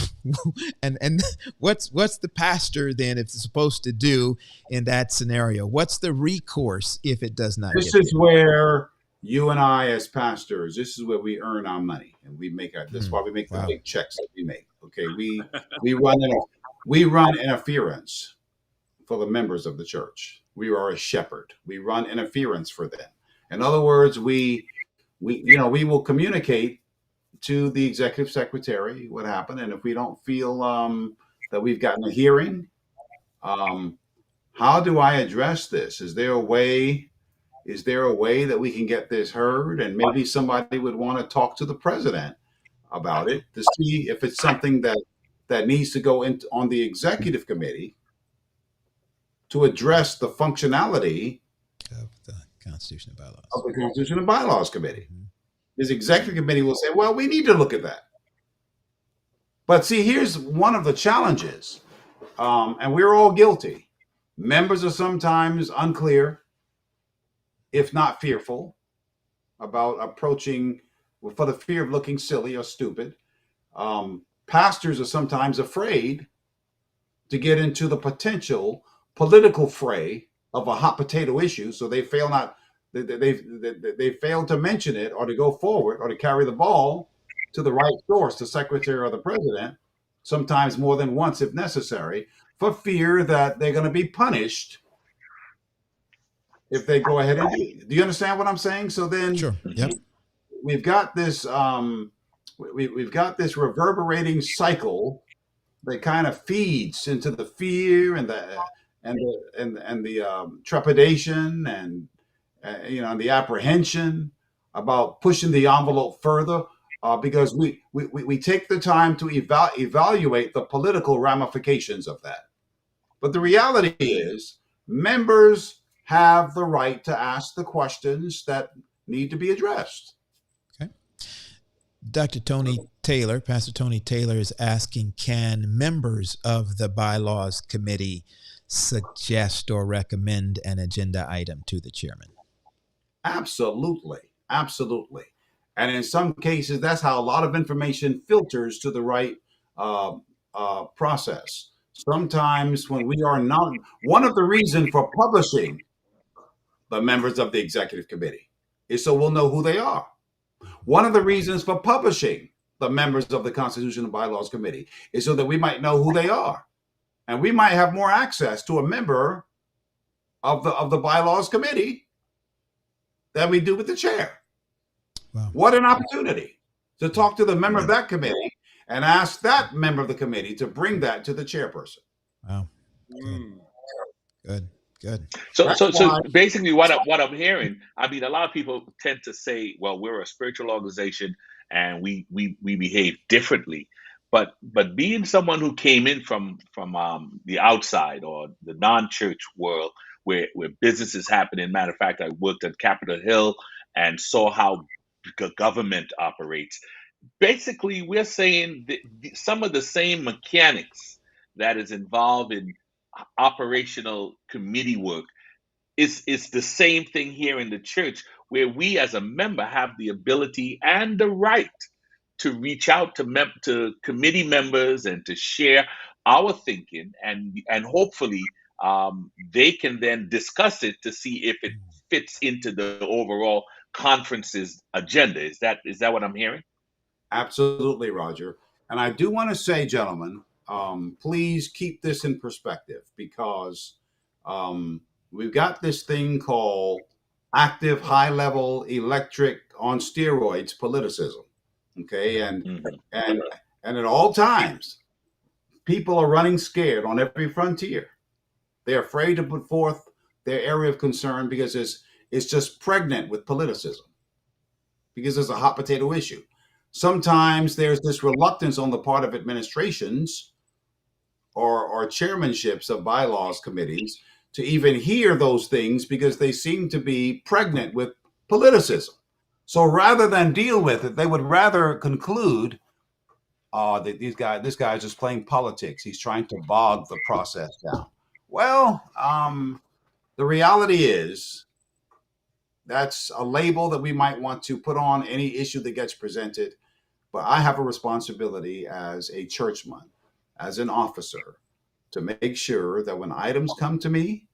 and what's the pastor then if it's supposed to do in that scenario? What's the recourse if it does not? This is where you and I, as pastors, this is where we earn our money, and we make this is why we make the big checks that we make. Okay, we run interference for the members of the church. We are a shepherd. We run interference for them. In other words, we will communicate to the executive secretary what happened, and if we don't feel that we've gotten a hearing, how do I address this? Is there a way that we can get this heard? And maybe somebody would want to talk to the president about it to see if it's something that needs to go on the executive committee to address the functionality of the Constitution and Bylaws. Of the Constitution and Bylaws Committee. This executive committee will say, well, we need to look at that. But see, here's one of the challenges, and we're all guilty. Members are sometimes unclear, if not fearful, about approaching for the fear of looking silly or stupid. Pastors are sometimes afraid to get into the potential political fray of a hot potato issue, so they fail to mention it or to go forward or to carry the ball to the right source, the secretary or the president, sometimes more than once if necessary, for fear that they're going to be punished if they go ahead and do it. Do you understand what I'm saying? So then, Sure. Yep. we've got this we've got this reverberating cycle that kind of feeds into the fear and the trepidation and and the apprehension about pushing the envelope further, because we take the time to evaluate the political ramifications of that. But the reality is, members have the right to ask the questions that need to be addressed. Okay. Dr. Tony Taylor, Pastor Tony Taylor is asking, can members of the bylaws committee suggest or recommend an agenda item to the chairman? Absolutely. Absolutely. And in some cases, that's how a lot of information filters to the right process. Sometimes when we are not, one of the reasons for publishing the members of the executive committee is so we'll know who they are. One of the reasons for publishing the members of the Constitution and Bylaws Committee is so that we might know who they are. And we might have more access to a member of the Bylaws Committee than we do with the chair. Wow. What an opportunity to talk to the member of that committee and ask that member of the committee to bring that to the chairperson. Wow. Good. So basically what I'm hearing, I mean, a lot of people tend to say, well, we're a spiritual organization and we behave differently. But being someone who came in from the outside or the non-church world where businesses happen, in matter of fact, I worked at Capitol Hill and saw how government operates. Basically, we're saying that some of the same mechanics that is involved in operational committee work is the same thing here in the church, where we as a member have the ability and the right to reach out to committee members and to share our thinking, and hopefully they can then discuss it to see if it fits into the overall conference's agenda. Is that what I'm hearing? Absolutely, Roger. And I do want to say, gentlemen, please keep this in perspective, because we've got this thing called active, high-level, electric, on steroids politicism. Okay, and at all times, people are running scared on every frontier. They're afraid to put forth their area of concern because it's just pregnant with politicism, because it's a hot potato issue. Sometimes there's this reluctance on the part of administrations or chairmanships of bylaws committees to even hear those things because they seem to be pregnant with politicism. So rather than deal with it, they would rather conclude, that this guy is just playing politics. He's trying to bog the process down. Well, the reality is that's a label that we might want to put on any issue that gets presented. But I have a responsibility as a churchman, as an officer, to make sure that when items come to me,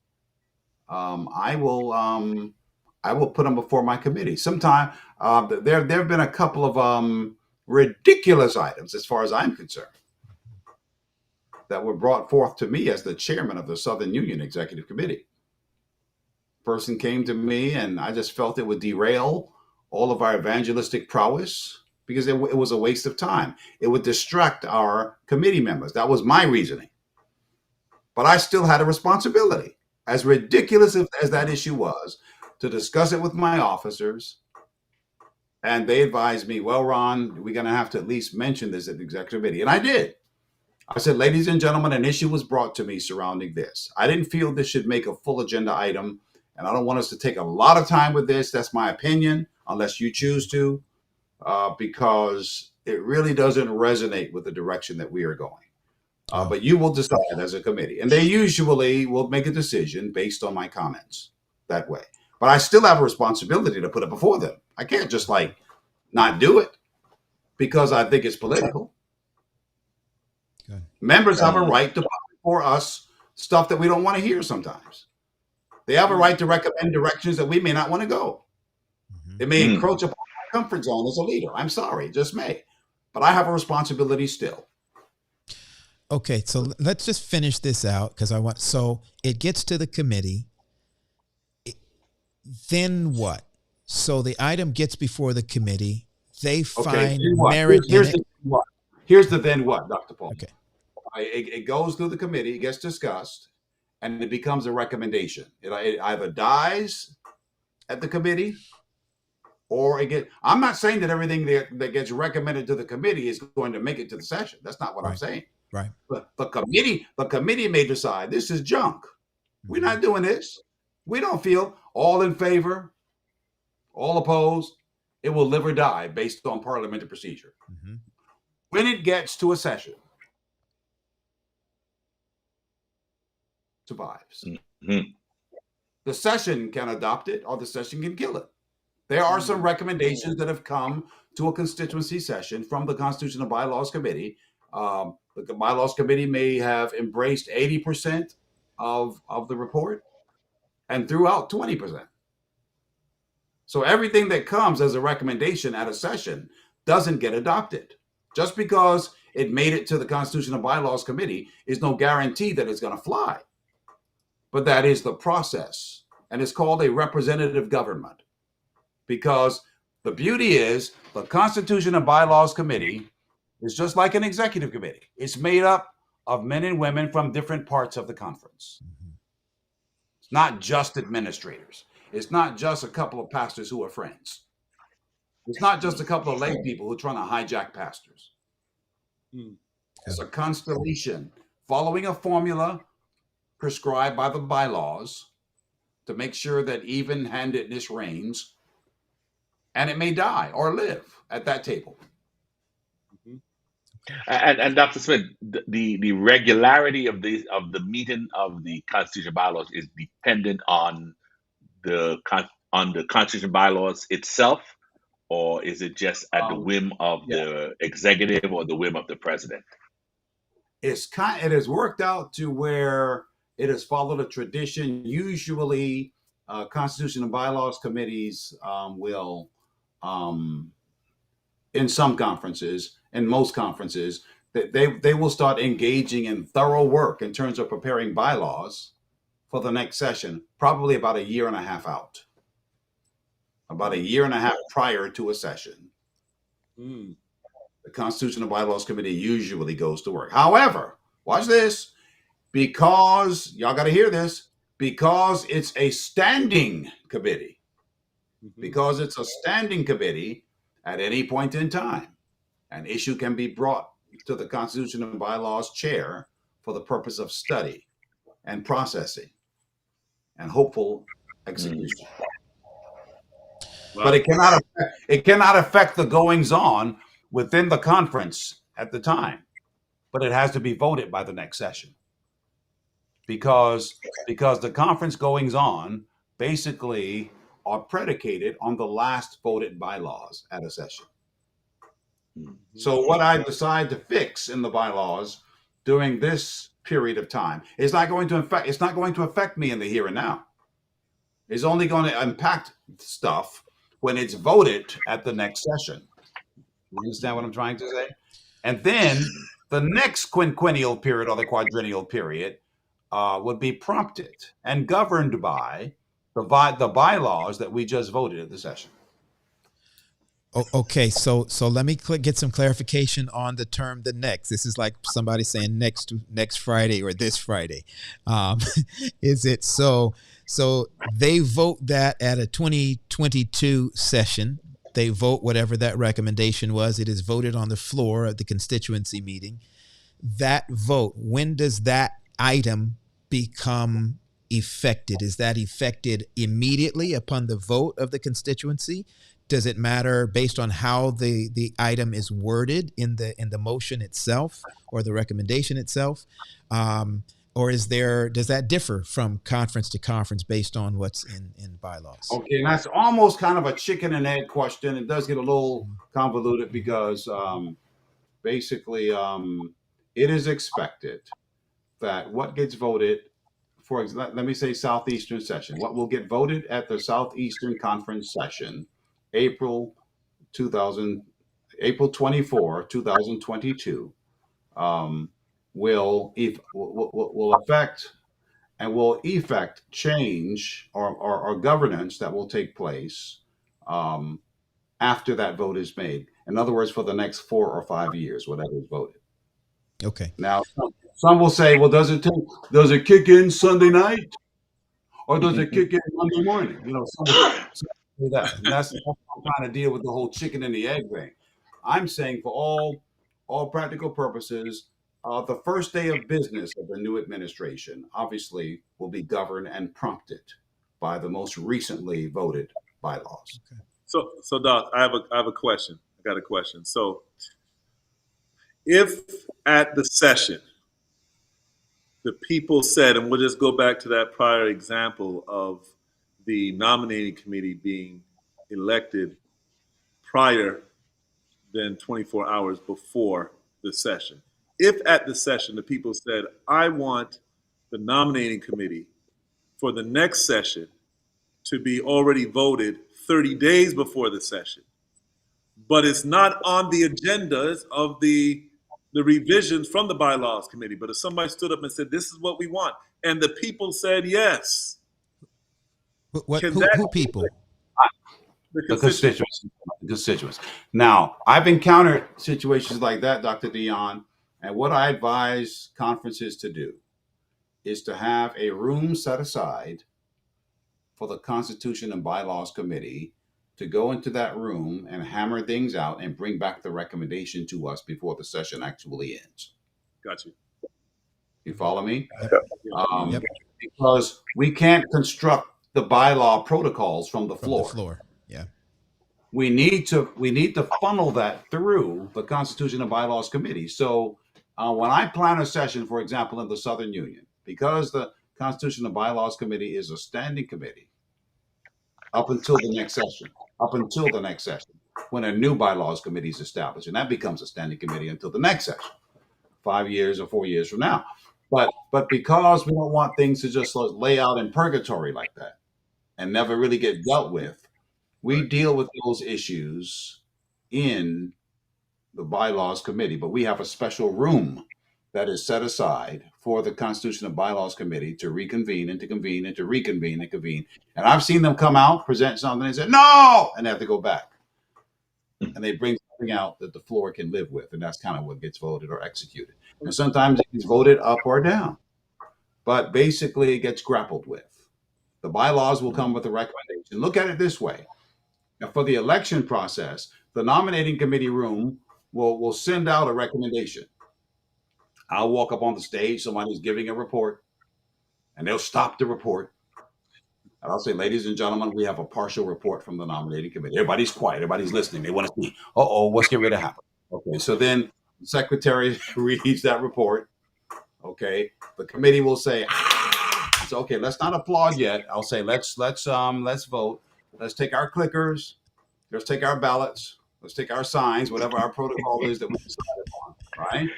I will put them before my committee. Sometime there have been a couple of ridiculous items, as far as I'm concerned, that were brought forth to me as the chairman of the Southern Union Executive Committee. Person came to me, and I just felt it would derail all of our evangelistic prowess because it was a waste of time. It would distract our committee members. That was my reasoning. But I still had a responsibility, as ridiculous as that issue was, to discuss it with my officers. And they advised me, well, Ron, we're going to have to at least mention this at the executive committee. And I did. I said, ladies and gentlemen, an issue was brought to me surrounding this. I didn't feel this should make a full agenda item, and I don't want us to take a lot of time with this. That's my opinion, unless you choose to, because it really doesn't resonate with the direction that we are going. But you will decide as a committee. And they usually will make a decision based on my comments that way. But I still have a responsibility to put it before them. I can't just like not do it because I think it's political. Good. Members have a right to put before us stuff that we don't want to hear sometimes. They have a right to recommend directions that we may not want to go. It may encroach upon my comfort zone as a leader. I'm sorry, just may. But I have a responsibility still. Okay, so let's just finish this out because so it gets to the committee. Then what? So the item gets before the committee. They find merit in it. Here's the then what, Dr. Paul. Okay. It goes through the committee, it gets discussed, and it becomes a recommendation. It either dies at the committee or it gets. I'm not saying that everything that gets recommended to the committee is going to make it to the session. That's not what I'm saying. Right. But the committee may decide this is junk. We're not doing this. We don't feel all in favor, all opposed. It will live or die based on parliamentary procedure. When it gets to a session, survives. The session can adopt it or the session can kill it. There are some recommendations that have come to a constituency session from the Constitution and Bylaws Committee. The Bylaws Committee may have embraced 80% of the report and threw out 20%. So everything that comes as a recommendation at a session doesn't get adopted. Just because it made it to the Constitution and Bylaws Committee is no guarantee that it's going to fly. But that is the process. And it's called a representative government. Because the beauty is the Constitution and Bylaws Committee is just like an executive committee. It's made up of men and women from different parts of the conference. It's not just administrators. It's not just a couple of pastors who are friends. It's not just a couple of lay people who are trying to hijack pastors. It's a constellation following a formula prescribed by the bylaws to make sure that even-handedness reigns, and it may die or live at that table. And Dr. Smith, the regularity of the meeting of the Constitution bylaws is dependent on the Constitution bylaws itself, or is it just at the whim of the executive or the whim of the president? It has worked out to where it has followed a tradition. Usually, Constitution and Bylaws committees will, in some conferences, in most conferences, they will start engaging in thorough work in terms of preparing bylaws for the next session, probably about a year and a half out. About a year and a half prior to a session. The Constitution and Bylaws Committee usually goes to work. However, watch this, because y'all got to hear this, because it's a standing committee. Because it's a standing committee, at any point in time, an issue can be brought to the Constitution and Bylaws chair for the purpose of study and processing and hopeful execution. But it cannot affect the goings on within the conference at the time. But it has to be voted by the next session. Because the conference goings on basically are predicated on the last voted bylaws at a session. So what I decide to fix in the bylaws during this period of time is not going to affect me in the here and now. It's only going to impact stuff when it's voted at the next session. You understand what I'm trying to say? And then the next quinquennial period or the quadrennial period would be prompted and governed by the bylaws that we just voted at the session. Okay, so let me get some clarification on the term "the next." This is like somebody saying next Friday or this Friday. Is it so? So they vote that at a 2022 session. They vote whatever that recommendation was. It is voted on the floor of the constituency meeting. That vote, when does that item become effected? Is that effected immediately upon the vote of the constituency? Does it matter based on how the item is worded in the motion itself or the recommendation itself? Or does that differ from conference to conference based on what's in bylaws? Okay, and that's almost kind of a chicken and egg question. It does get a little convoluted because basically it is expected that what gets voted, for example, let me say Southeastern session, what will get voted at the Southeastern Conference session, April 24, 2022, will affect and will effect change or governance that will take place after that vote is made. In other words, for the next 4 or 5 years, whatever is voted. Okay. Now, some will say, well, does it kick in Sunday night or does it kick in Monday morning? Some will say that. And that's what I'm trying to deal with the whole chicken and the egg thing. I'm saying for all practical purposes, the first day of business of the new administration obviously will be governed and prompted by the most recently voted bylaws. Okay. So Doc, I have a question. I got a question. So if at the session the people said, and we'll just go back to that prior example of the nominating committee being elected prior than 24 hours before the session. If at the session the people said, I want the nominating committee for the next session to be already voted 30 days before the session, but it's not on the agendas of the revisions from the bylaws committee, but if somebody stood up and said, this is what we want, and the people said yes. Who people? The constituents. Now, I've encountered situations like that, Dr. Dion, and what I advise conferences to do is to have a room set aside for the Constitution and Bylaws Committee to go into that room and hammer things out and bring back the recommendation to us before the session actually ends. Got you. You follow me? Yep. Because we can't construct the bylaw protocols from the floor. Yeah. We need to funnel that through the Constitution and Bylaws Committee. So when I plan a session, for example, in the Southern Union, because the Constitution and Bylaws Committee is a standing committee up until the next session, when a new bylaws committee is established, and that becomes a standing committee until the next session, 5 years or 4 years from now. But because we don't want things to just lay out in purgatory like that and never really get dealt with, we deal with those issues in the bylaws committee, but we have a special room that is set aside for the Constitution and Bylaws Committee to reconvene and to convene and to reconvene and convene. And I've seen them come out, present something, and say, no, and they have to go back. And they bring something out that the floor can live with, and that's kind of what gets voted or executed. And sometimes it gets voted up or down, but basically it gets grappled with. The bylaws will come with a recommendation. Look at it this way. Now, for the election process, the nominating committee room will send out a recommendation. I'll walk up on the stage, somebody's giving a report, and they'll stop the report. And I'll say, ladies and gentlemen, we have a partial report from the nominating committee. Everybody's quiet. Everybody's listening. They want to see, what's getting ready to happen? Okay, so then the secretary reads that report. Okay, the committee will say, so, okay, let's not applaud yet. I'll say, let's vote. Let's take our clickers. Let's take our ballots. Let's take our signs, whatever our protocol is that we decided on, right?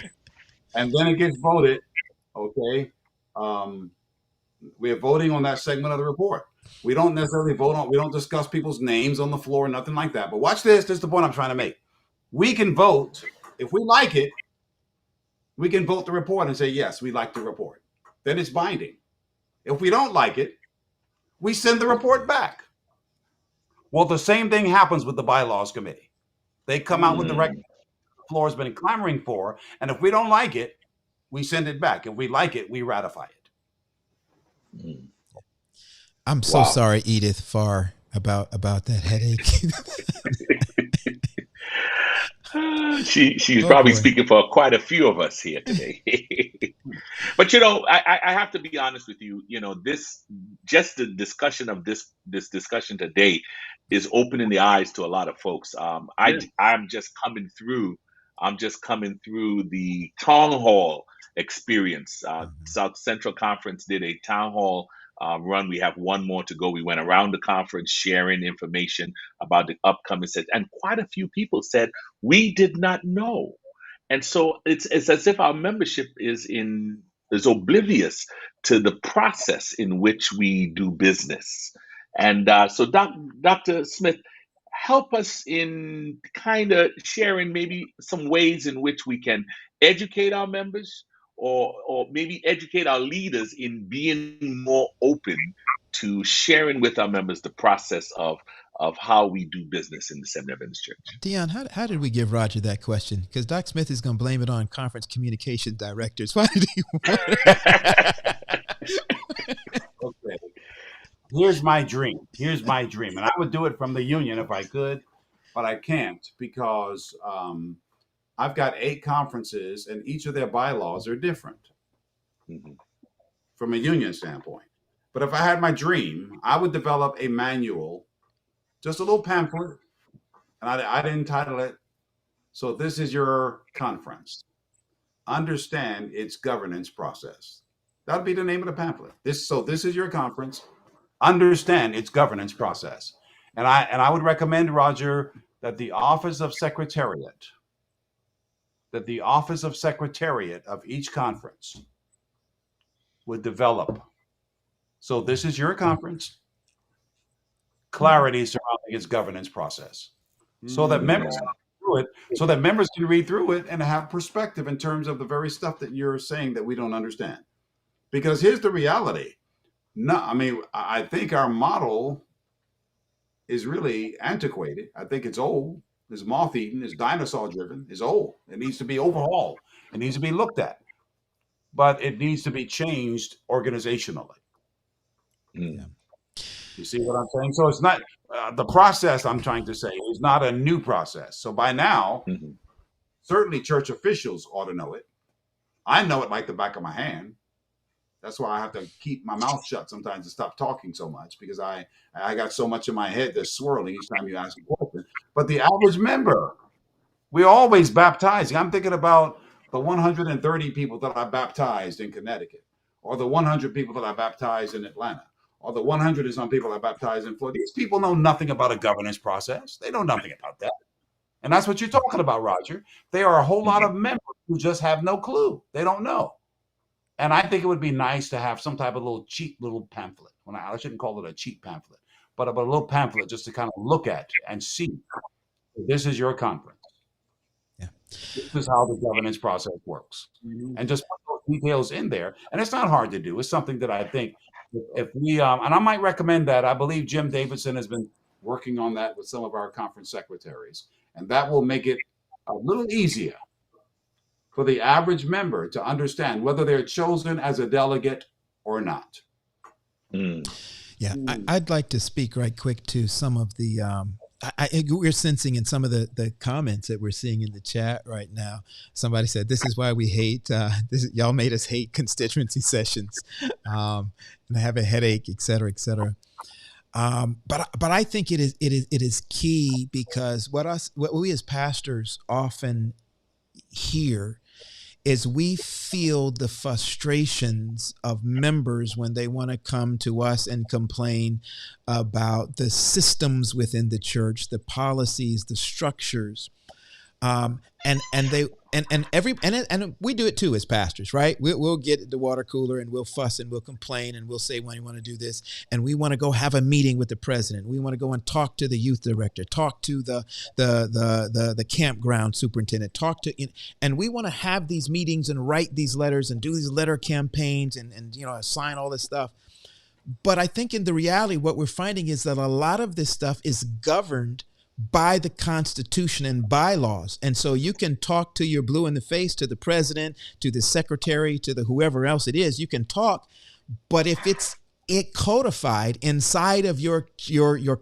And then it gets voted. Okay, we are voting on that segment of the report. We don't necessarily we don't discuss people's names on the floor, nothing like that. But watch this. This is the point I'm trying to make. We can vote. If we like it, we can vote the report and say, yes, we like the report. Then it's binding. If we don't like it, we send the report back. Well, the same thing happens with the bylaws committee. They come out with the recommendation the floor has been clamoring for. And if we don't like it, we send it back. If we like it, we ratify it. I'm so sorry, Edith Farr, about that headache. She's probably speaking for quite a few of us here today. But I have to be honest with you. just the discussion of this discussion today is opening the eyes to a lot of folks. Yeah. I'm just coming through. I'm just coming through the town hall experience. South Central Conference did a town hall run. We have one more to go. We went around the conference sharing information about the upcoming set, and quite a few people said we did not know. And so it's as if our membership is oblivious to the process in which we do business. And so, Dr. Smith, help us in kind of sharing maybe some ways in which we can educate our members, or maybe educate our leaders in being more open to sharing with our members the process of how we do business in the Seventh-day Adventist Church. Dion, how did we give Roger that question? Because Doc Smith is going to blame it on conference communication directors. Why did he want Okay. Here's my dream. And I would do it from the union if I could, but I can't because I've got 8 conferences and each of their bylaws are different from a union standpoint. But if I had my dream, I would develop a manual, just a little pamphlet, and I'd entitle it, "So this is your conference. Understand its governance process." That'd be the name of the pamphlet. This is your conference. Understand its governance process. And I would recommend, Roger, that the office of secretariat of each conference would develop. So this is your conference. Clarity surrounding its governance process, so that members can read through it and have perspective in terms of the very stuff that you're saying that we don't understand. Because here's the reality. No, I mean, I think our model is really antiquated. I think it's old. It's moth-eaten. It's dinosaur-driven. It's old. It needs to be overhauled. It needs to be looked at. But it needs to be changed organizationally. Yeah. You see what I'm saying? So it's not the process I'm trying to say is not a new process. So by now, certainly church officials ought to know it. I know it like the back of my hand. That's why I have to keep my mouth shut sometimes to stop talking so much, because I got so much in my head that's swirling each time you ask a question. But the average member, we're always baptizing. I'm thinking about the 130 people that I baptized in Connecticut, or the 100 people that I baptized in Atlanta, or the 100 and some people I baptized in Florida. These people know nothing about a governance process. They know nothing about that. And that's what you're talking about, Roger. There are a whole lot of members who just have no clue. They don't know. And I think it would be nice to have some type of cheap little pamphlet. I shouldn't call it a cheap pamphlet, but a little pamphlet just to kind of look at and see. This is your conference. Yeah. This is how the governance process works. And just put those details in there. And it's not hard to do. It's something that I think if we, and I might recommend that. I believe Jim Davidson has been working on that with some of our conference secretaries. And that will make it a little easier for the average member to understand whether they're chosen as a delegate or not. Yeah, I'd like to speak right quick to some of the, we're sensing in some of the comments that we're seeing in the chat right now. Somebody said, "This is why we hate, y'all made us hate constituency sessions and have a headache, et cetera, et cetera." But I think it is key, because what we as pastors often hear is we feel the frustrations of members when they want to come to us and complain about the systems within the church, the policies, the structures, and we do it too as pastors, right? We'll get the water cooler and we'll fuss and we'll complain and we'll say, "When you want to do this," and we want to go have a meeting with the president. We want to go and talk to the youth director, talk to the campground superintendent, and we want to have these meetings and write these letters and do these letter campaigns and sign all this stuff. But I think in the reality, what we're finding is that a lot of this stuff is governed by the Constitution and bylaws. And so you can talk to your blue in the face, to the president, to the secretary, to the whoever else it is, you can talk. But if it's codified inside of your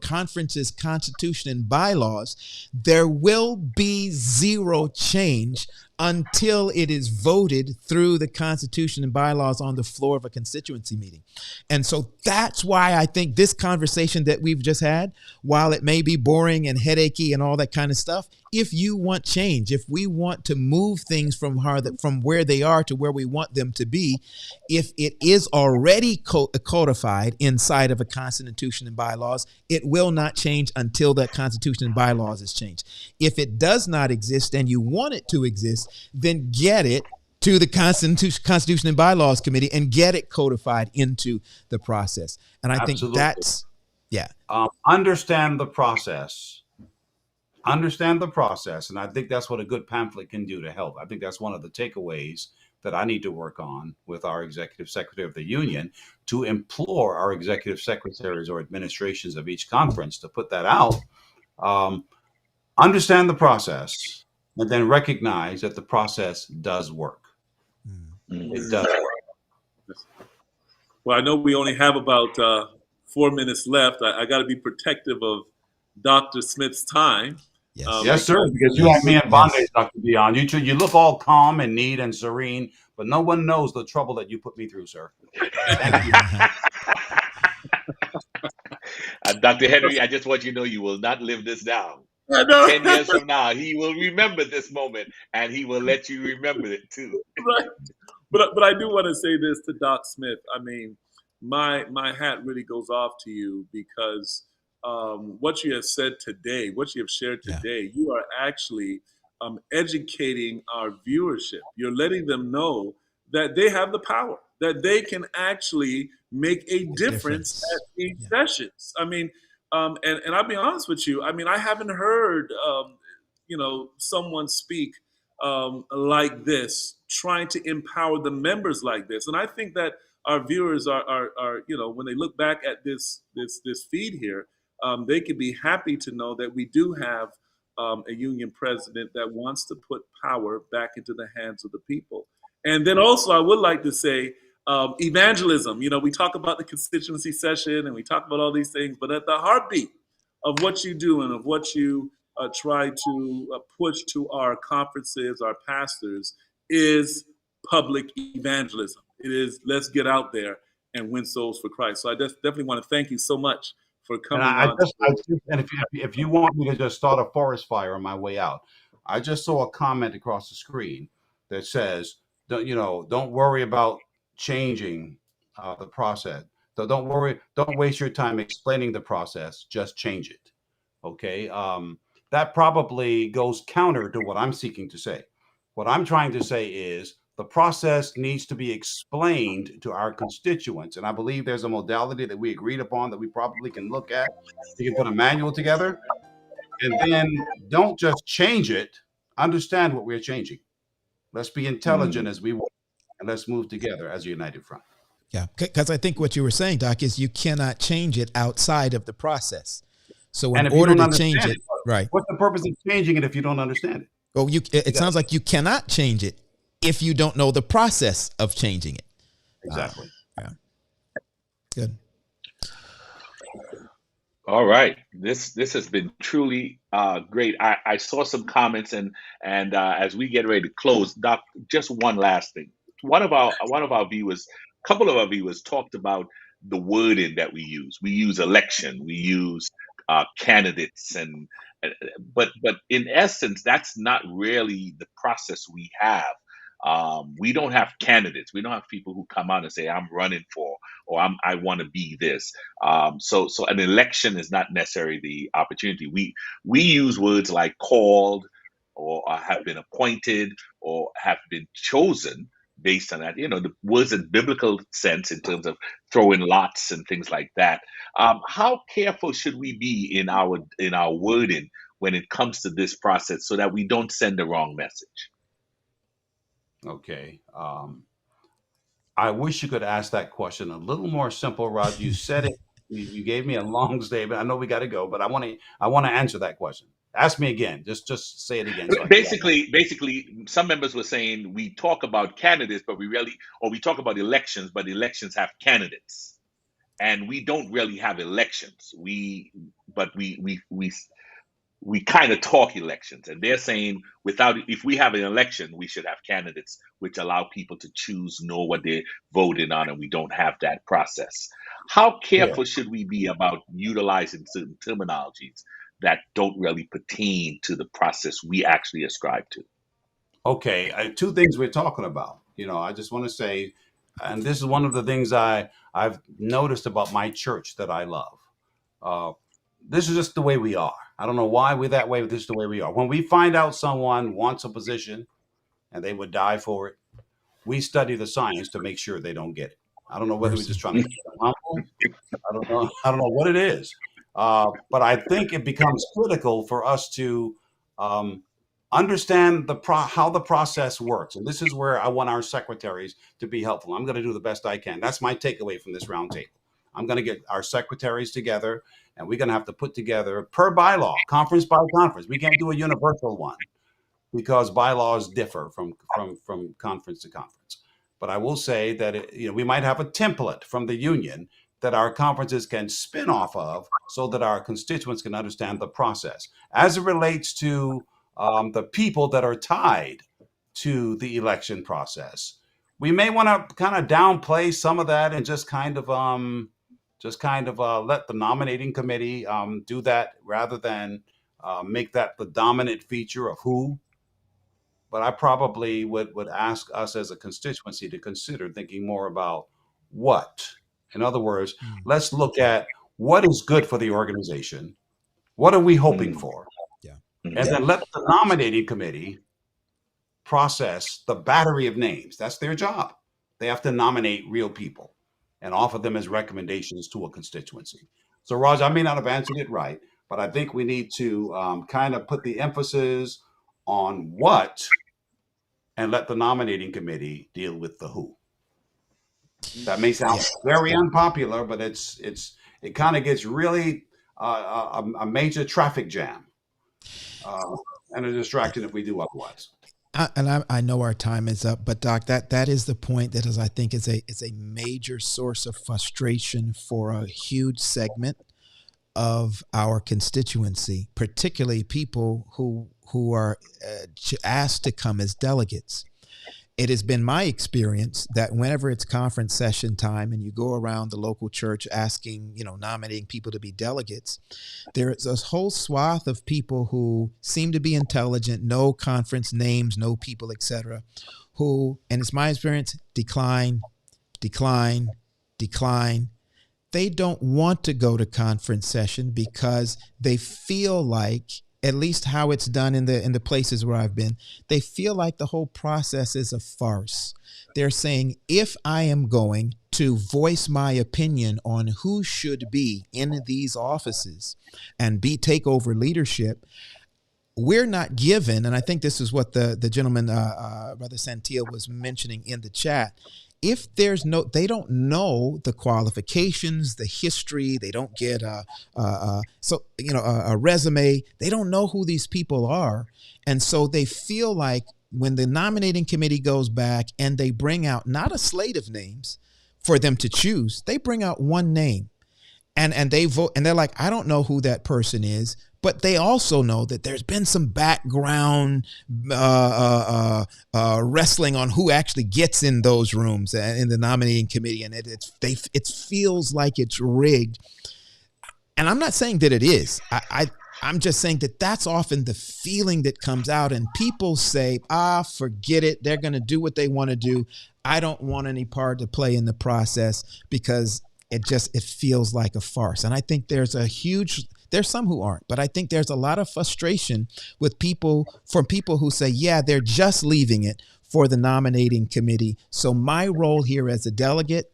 conference's Constitution and bylaws, there will be zero change until it is voted through the Constitution and bylaws on the floor of a constituency meeting. And so that's why I think this conversation that we've just had, while it may be boring and headachy and all that kind of stuff, if you want change, if we want to move things from where they are to where we want them to be, if it is already codified inside of a constitution and bylaws, it will not change until that constitution and bylaws is changed. If it does not exist and you want it to exist, then get it to the Constitution and Bylaws Committee and get it codified into the process. And I think that's, yeah. Understand the process. Understand the process. And I think that's what a good pamphlet can do to help. I think that's one of the takeaways that I need to work on with our executive secretary of the union, to implore our executive secretaries or administrations of each conference to put that out. Understand the process, and then recognize that the process does work. It does work. Well, I know we only have about 4 minutes left. I got to be protective of Dr. Smith's time. Yes, yes, sir. Because you have me in bondage, Dr. Dion. You look all calm and neat and serene, but no one knows the trouble that you put me through, sir. Thank you. Dr. Henry, I just want you to know you will not live this down. 10 years from now, he will remember this moment, and he will let you remember it too. Right. But I do want to say this to Doc Smith. I mean, my hat really goes off to you, because what you have said today, what you have shared today, you are actually educating our viewership. You're letting them know that they have the power, that they can actually make a difference at these sessions. I mean, and I'll be honest with you. I mean, I haven't heard, someone speak like this, trying to empower the members like this. And I think that our viewers are when they look back at this feed here, they could be happy to know that we do have a union president that wants to put power back into the hands of the people. And then also, I would like to say, evangelism. We talk about the constituency session and we talk about all these things, but at the heartbeat of what you do and of what you try to push to our conferences, our pastors, is public evangelism. It is, let's get out there and win souls for Christ. So I definitely want to thank you so much for coming on. And if you want me to just start a forest fire on my way out, I just saw a comment across the screen that says, don't worry about changing the process. So don't worry, don't waste your time explaining the process, just change it. Okay. That probably goes counter to what I'm seeking to say. What I'm trying to say is the process needs to be explained to our constituents. And I believe there's a modality that we agreed upon that we probably can look at. We can put a manual together, and then don't just change it, understand what we're changing. Let's be intelligent as we work, and let's move together as a united front. Yeah, because I think what you were saying, Doc, is you cannot change it outside of the process. So in order to change it, right? What's the purpose of changing it if you don't understand it? Oh, it sounds like you cannot change it if you don't know the process of changing it. Exactly. Yeah. Good. All right. This has been truly great. I saw some comments, and as we get ready to close, Doc, just one last thing. One of our viewers, a couple of our viewers, talked about the wording that we use. We use election. We use candidates, but in essence, that's not really the process we have. We don't have candidates. We don't have people who come out and say, I'm running for, or I want to be this. So an election is not necessarily the opportunity. We use words like called, or have been appointed, or have been chosen based on that. The words in biblical sense in terms of throwing lots and things like that. How careful should we be in our wording when it comes to this process, so that we don't send the wrong message? Okay. I wish you could ask that question a little more simple, Rod. You said it. You gave me a long statement. I know we got to go, but I want to answer that question. Ask me again. Just say it again. So basically, some members were saying we talk about candidates, but we talk about elections, but elections have candidates, and we don't really have elections. We we kind of talk elections, and they're saying if we have an election, we should have candidates which allow people to choose, know what they're voting on, and we don't have that process. How Yeah. careful should we be about utilizing certain terminologies that don't really pertain to the process we actually ascribe to? Okay, two things we're talking about. I just want to say, and this is one of the things I've noticed about my church that I love. Uh, this is just the way we are. I don't know why we're that way, but this is the way we are. When we find out someone wants a position and they would die for it, we study the science to make sure they don't get it. I don't know whether we're just trying to keep them humble. I don't know. I don't know what it is. But I think it becomes critical for us to understand how the process works. And this is where I want our secretaries to be helpful. I'm going to do the best I can. That's my takeaway from this roundtable. I'm going to get our secretaries together, and we're going to have to put together per bylaw, conference by conference. We can't do a universal one because bylaws differ from conference to conference. But I will say that we might have a template from the union that our conferences can spin off of so that our constituents can understand the process. As it relates to the people that are tied to the election process, we may want to kind of downplay some of that and just kind of let the nominating committee do that rather than make that the dominant feature of who. But I probably would ask us as a constituency to consider thinking more about what. In other words, let's look at what is good for the organization. What are we hoping for? Yeah. And then let the nominating committee process the battery of names. That's their job. They have to nominate real people and offer them as recommendations to a constituency. So, Raj, I may not have answered it right, but I think we need to kind of put the emphasis on what and let the nominating committee deal with the who. That may sound very unpopular, but it kind of gets really a major traffic jam and a distraction if we do otherwise. I know our time is up, but Doc, that is the point that I think is a major source of frustration for a huge segment of our constituency, particularly people who are asked to come as delegates. It has been my experience that whenever it's conference session time and you go around the local church asking, nominating people to be delegates, there's a whole swath of people who seem to be intelligent, know conference names, know people, etc., who, and it's my experience, decline. They don't want to go to conference session because they feel like, at least how it's done in the places where I've been, they feel like the whole process is a farce. They're saying, if I am going to voice my opinion on who should be in these offices and take over leadership, we're not given, and I think this is what the gentleman, Brother Santillo, was mentioning in the chat. If they don't know the qualifications, the history, they don't get a resume, they don't know who these people are. And so they feel like when the nominating committee goes back and they bring out not a slate of names for them to choose, they bring out one name and they vote and they're like, I don't know who that person is. But they also know that there's been some background wrestling on who actually gets in those rooms in the nominating committee, and it feels like it's rigged. And I'm not saying that it is. I'm just saying that that's often the feeling that comes out, and people say, forget it. They're going to do what they want to do. I don't want any part to play in the process because it feels like a farce. And I think there's some who aren't, but I think there's a lot of frustration from people who say, they're just leaving it for the nominating committee. So my role here as a delegate,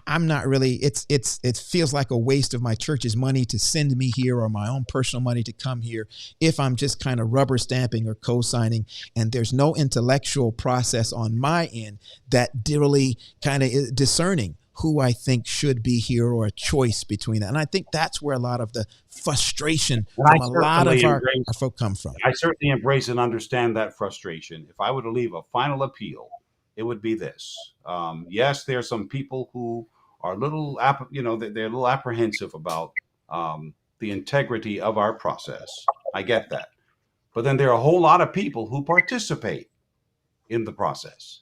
I'm not really, it feels like a waste of my church's money to send me here or my own personal money to come here if I'm just kind of rubber stamping or co-signing and there's no intellectual process on my end that really kind of is discerning who I think should be here or a choice between that. And I think that's where a lot of the frustration from a lot of our folk come from. I certainly embrace and understand that frustration. If I were to leave a final appeal, it would be this. Yes, there are some people who are they're a little apprehensive about the integrity of our process. I get that. But then there are a whole lot of people who participate in the process.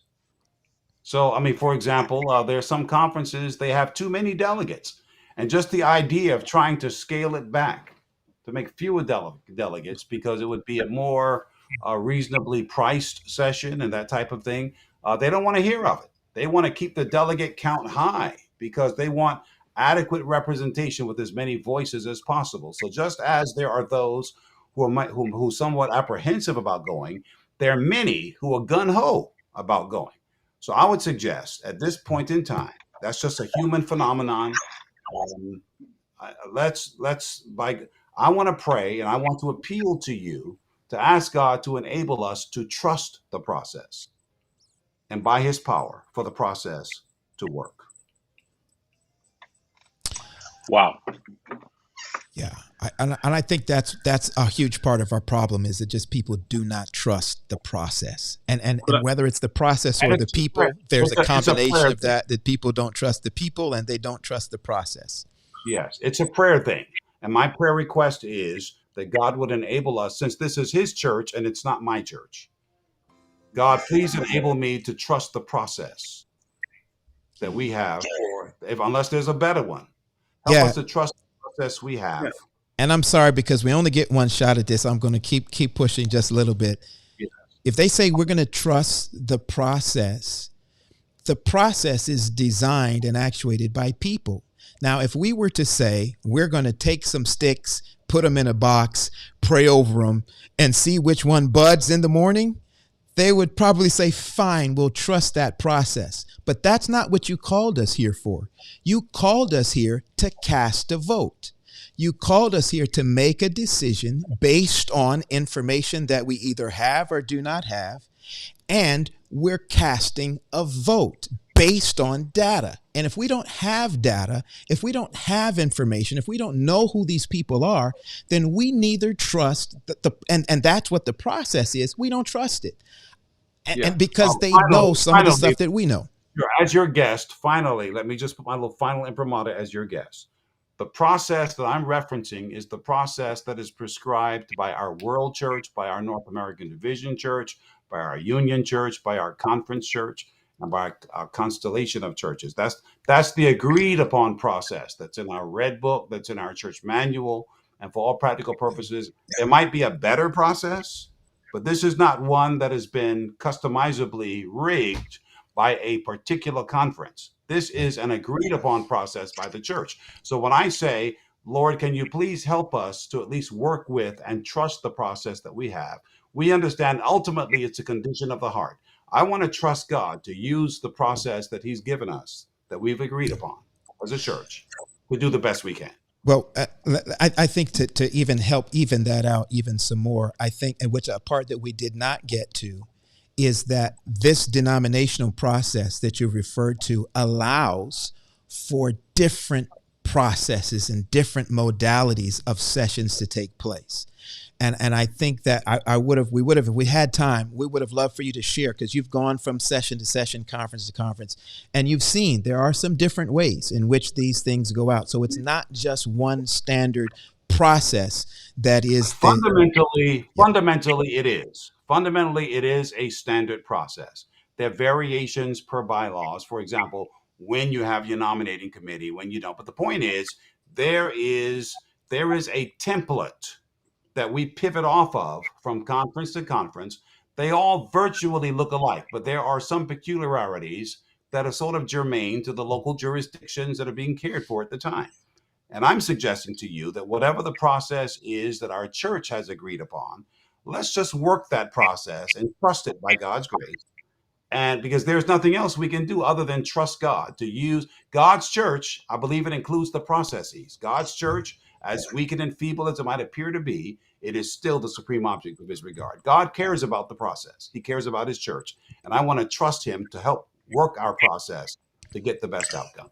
So, I mean, for example, there are some conferences, they have too many delegates. And just the idea of trying to scale it back to make fewer delegates because it would be a more reasonably priced session and that type of thing, they don't want to hear of it. They want to keep the delegate count high because they want adequate representation with as many voices as possible. So just as there are those who are somewhat apprehensive about going, there are many who are gun-ho about going. So I would suggest at this point in time, that's just a human phenomenon. Um, let's like I want to pray and I want to appeal to you to ask God to enable us to trust the process and by His power for the process to work. Wow. Yeah, and I think that's a huge part of our problem is that just people do not trust the process, and whether it's the process or the people, there's a combination of that people don't trust the people and they don't trust the process. Yes, it's a prayer thing, and my prayer request is that God would enable us, since this is His church and it's not my church. God, please enable me to trust the process that we have, or unless there's a better one, help us to trust we have. And I'm sorry because we only get one shot at this. I'm going to keep pushing just a little bit. Yes. If they say we're going to trust the process is designed and actuated by people. Now, if we were to say we're going to take some sticks, put them in a box, pray over them, and see which one buds in the morning, they would probably say, fine, we'll trust that process. But that's not what you called us here for. You called us here to cast a vote. You called us here to make a decision based on information that we either have or do not have. And we're casting a vote based on data. And if we don't have data, if we don't have information, if we don't know who these people are, then we neither trust and that's what the process is. We don't trust it. And because they know some of the stuff that we know. As your guest, finally, let me just put my little final imprimatur as your guest. The process that I'm referencing is the process that is prescribed by our World Church, by our North American Division Church, by our Union Church, by our Conference Church, and by our constellation of churches. That's the agreed upon process that's in our red book, that's in our church manual. And for all practical purposes, there might be a better process, but this is not one that has been customizably rigged by a particular conference. This is an agreed upon process by the church. So when I say, Lord, can you please help us to at least work with and trust the process that we have? We understand ultimately it's a condition of the heart. I want to trust God to use the process that He's given us, that we've agreed upon as a church, to do the best we can. Well, I think to even help even that out even some more, I think, and which a part that we did not get to, is that this denominational process that you referred to allows for different processes and different modalities of sessions to take place. And I think that we would have, if we had time, we would have loved for you to share, because you've gone from session to session, conference to conference, and you've seen there are some different ways in which these things go out. So it's not just one standard process that is fundamentally it is. Fundamentally, it is a standard process. There are variations per bylaws. For example, when you have your nominating committee, when you don't. But the point is, there is a template that we pivot off of from conference to conference. They all virtually look alike, but there are some peculiarities that are sort of germane to the local jurisdictions that are being cared for at the time. And I'm suggesting to you that whatever the process is that our church has agreed upon, let's just work that process and trust it by God's grace. And because there's nothing else we can do other than trust God to use God's church. I believe it includes the processes. God's church, as weak and feeble as it might appear to be, it is still the supreme object of His regard. God cares about the process. He cares about His church. And I want to trust Him to help work our process to get the best outcome.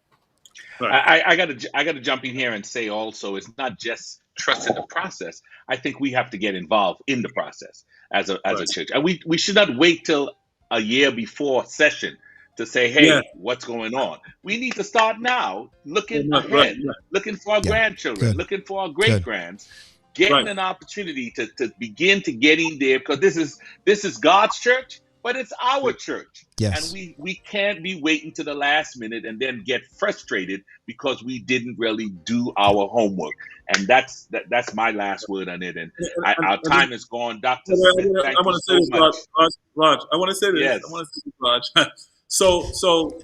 Right. I gotta jump in here and say also, it's not just trusting the process. I think we have to get involved in the process as a church. And we should not wait till a year before session to say, hey, what's going on? We need to start now, looking ahead, looking for our grandchildren, looking for our great-grands, getting an opportunity to begin to get in there, because this is God's church, but it's our church. Yes. And we can't be waiting to the last minute and then get frustrated because we didn't really do our homework. And that's my last word on it. And our time is gone. Dr. Smith, thank you so much. Raj, I want to say this. Yes. I want to say this, Raj. So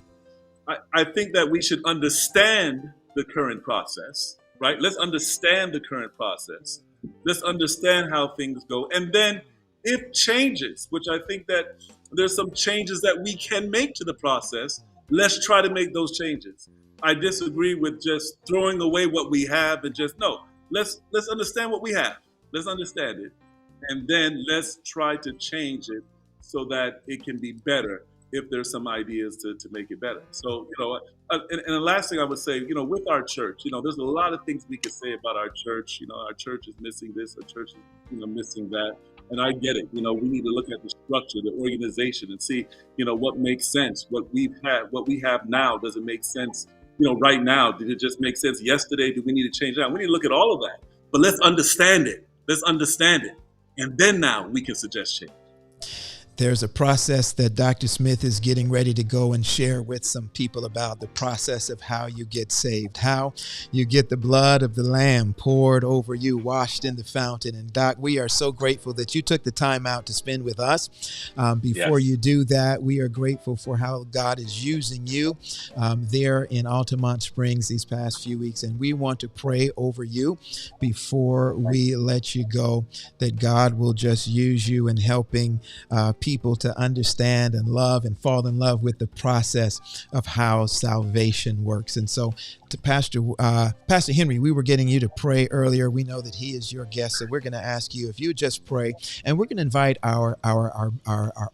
I think that we should understand the current process, right? Let's understand the current process. Let's understand how things go. And then if changes, which I think that there's some changes that we can make to the process, let's try to make those changes. I disagree with just throwing away what we have and just, no, let's understand what we have. Let's understand it. And then let's try to change it so that it can be better if there's some ideas to make it better. So, and the last thing I would say, with our church, there's a lot of things we could say about our church. Our church is missing this, our church is, missing that. And I get it. We need to look at the structure, the organization, and see, what makes sense. What we have now, does it make sense? Right now, did it just make sense yesterday? Do we need to change that? We need to look at all of that. But let's understand it. And then now we can suggest change. There's a process that Dr. Smith is getting ready to go and share with some people about, the process of how you get saved, how you get the blood of the Lamb poured over you, washed in the fountain. And Doc, we are so grateful that you took the time out to spend with us. Before you do that, we are grateful for how God is using you there in Altamont Springs these past few weeks. And we want to pray over you before we let you go, that God will just use you in helping people to understand and love and fall in love with the process of how salvation works. And so to Pastor Henry, we were getting you to pray earlier. We know that he is your guest, so we're going to ask you if you would just pray, and we're going to invite our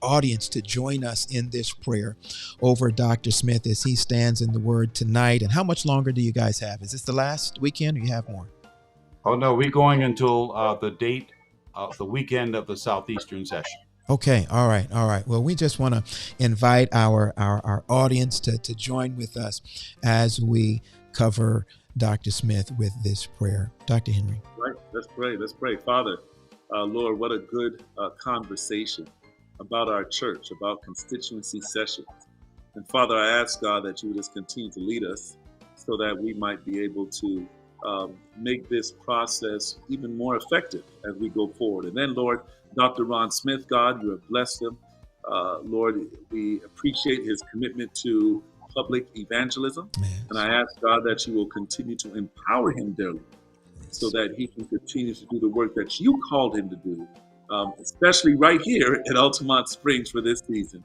audience to join us in this prayer over Dr. Smith as he stands in the Word tonight. And how much longer do you guys have? Is this the last weekend, or you have more? Oh no, we're going until the date of the weekend of the Southeastern session. Okay. All right. Well, we just want to invite our audience to join with us as we cover Dr. Smith with this prayer. Dr. Henry. Right. Let's pray. Father, Lord, what a good conversation about our church, about constituency sessions. And Father, I ask God that you would just continue to lead us so that we might be able to make this process even more effective as we go forward. And then, Lord, Dr. Ron Smith, God, you have blessed him. Lord, we appreciate his commitment to public evangelism. Yes. And I ask, God, that you will continue to empower him daily so that he can continue to do the work that you called him to do, especially right here at Altamont Springs for this season.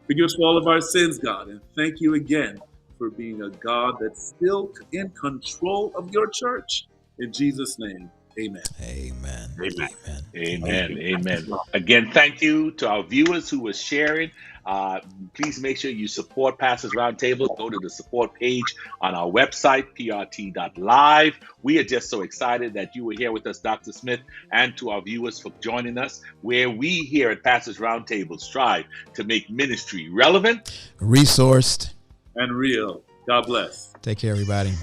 Forgive us for all of our sins, God, and thank you again for being a God that's still in control of your church. In Jesus' name, amen. Amen. Amen. Amen. Amen. Amen. Again, thank you to our viewers who were sharing. Please make sure you support Pastors Roundtable. Go to the support page on our website, prt.live. We are just so excited that you were here with us, Dr. Smith, and to our viewers for joining us, where we here at Pastors Roundtable strive to make ministry relevant, resourced, and real. God bless. Take care, everybody.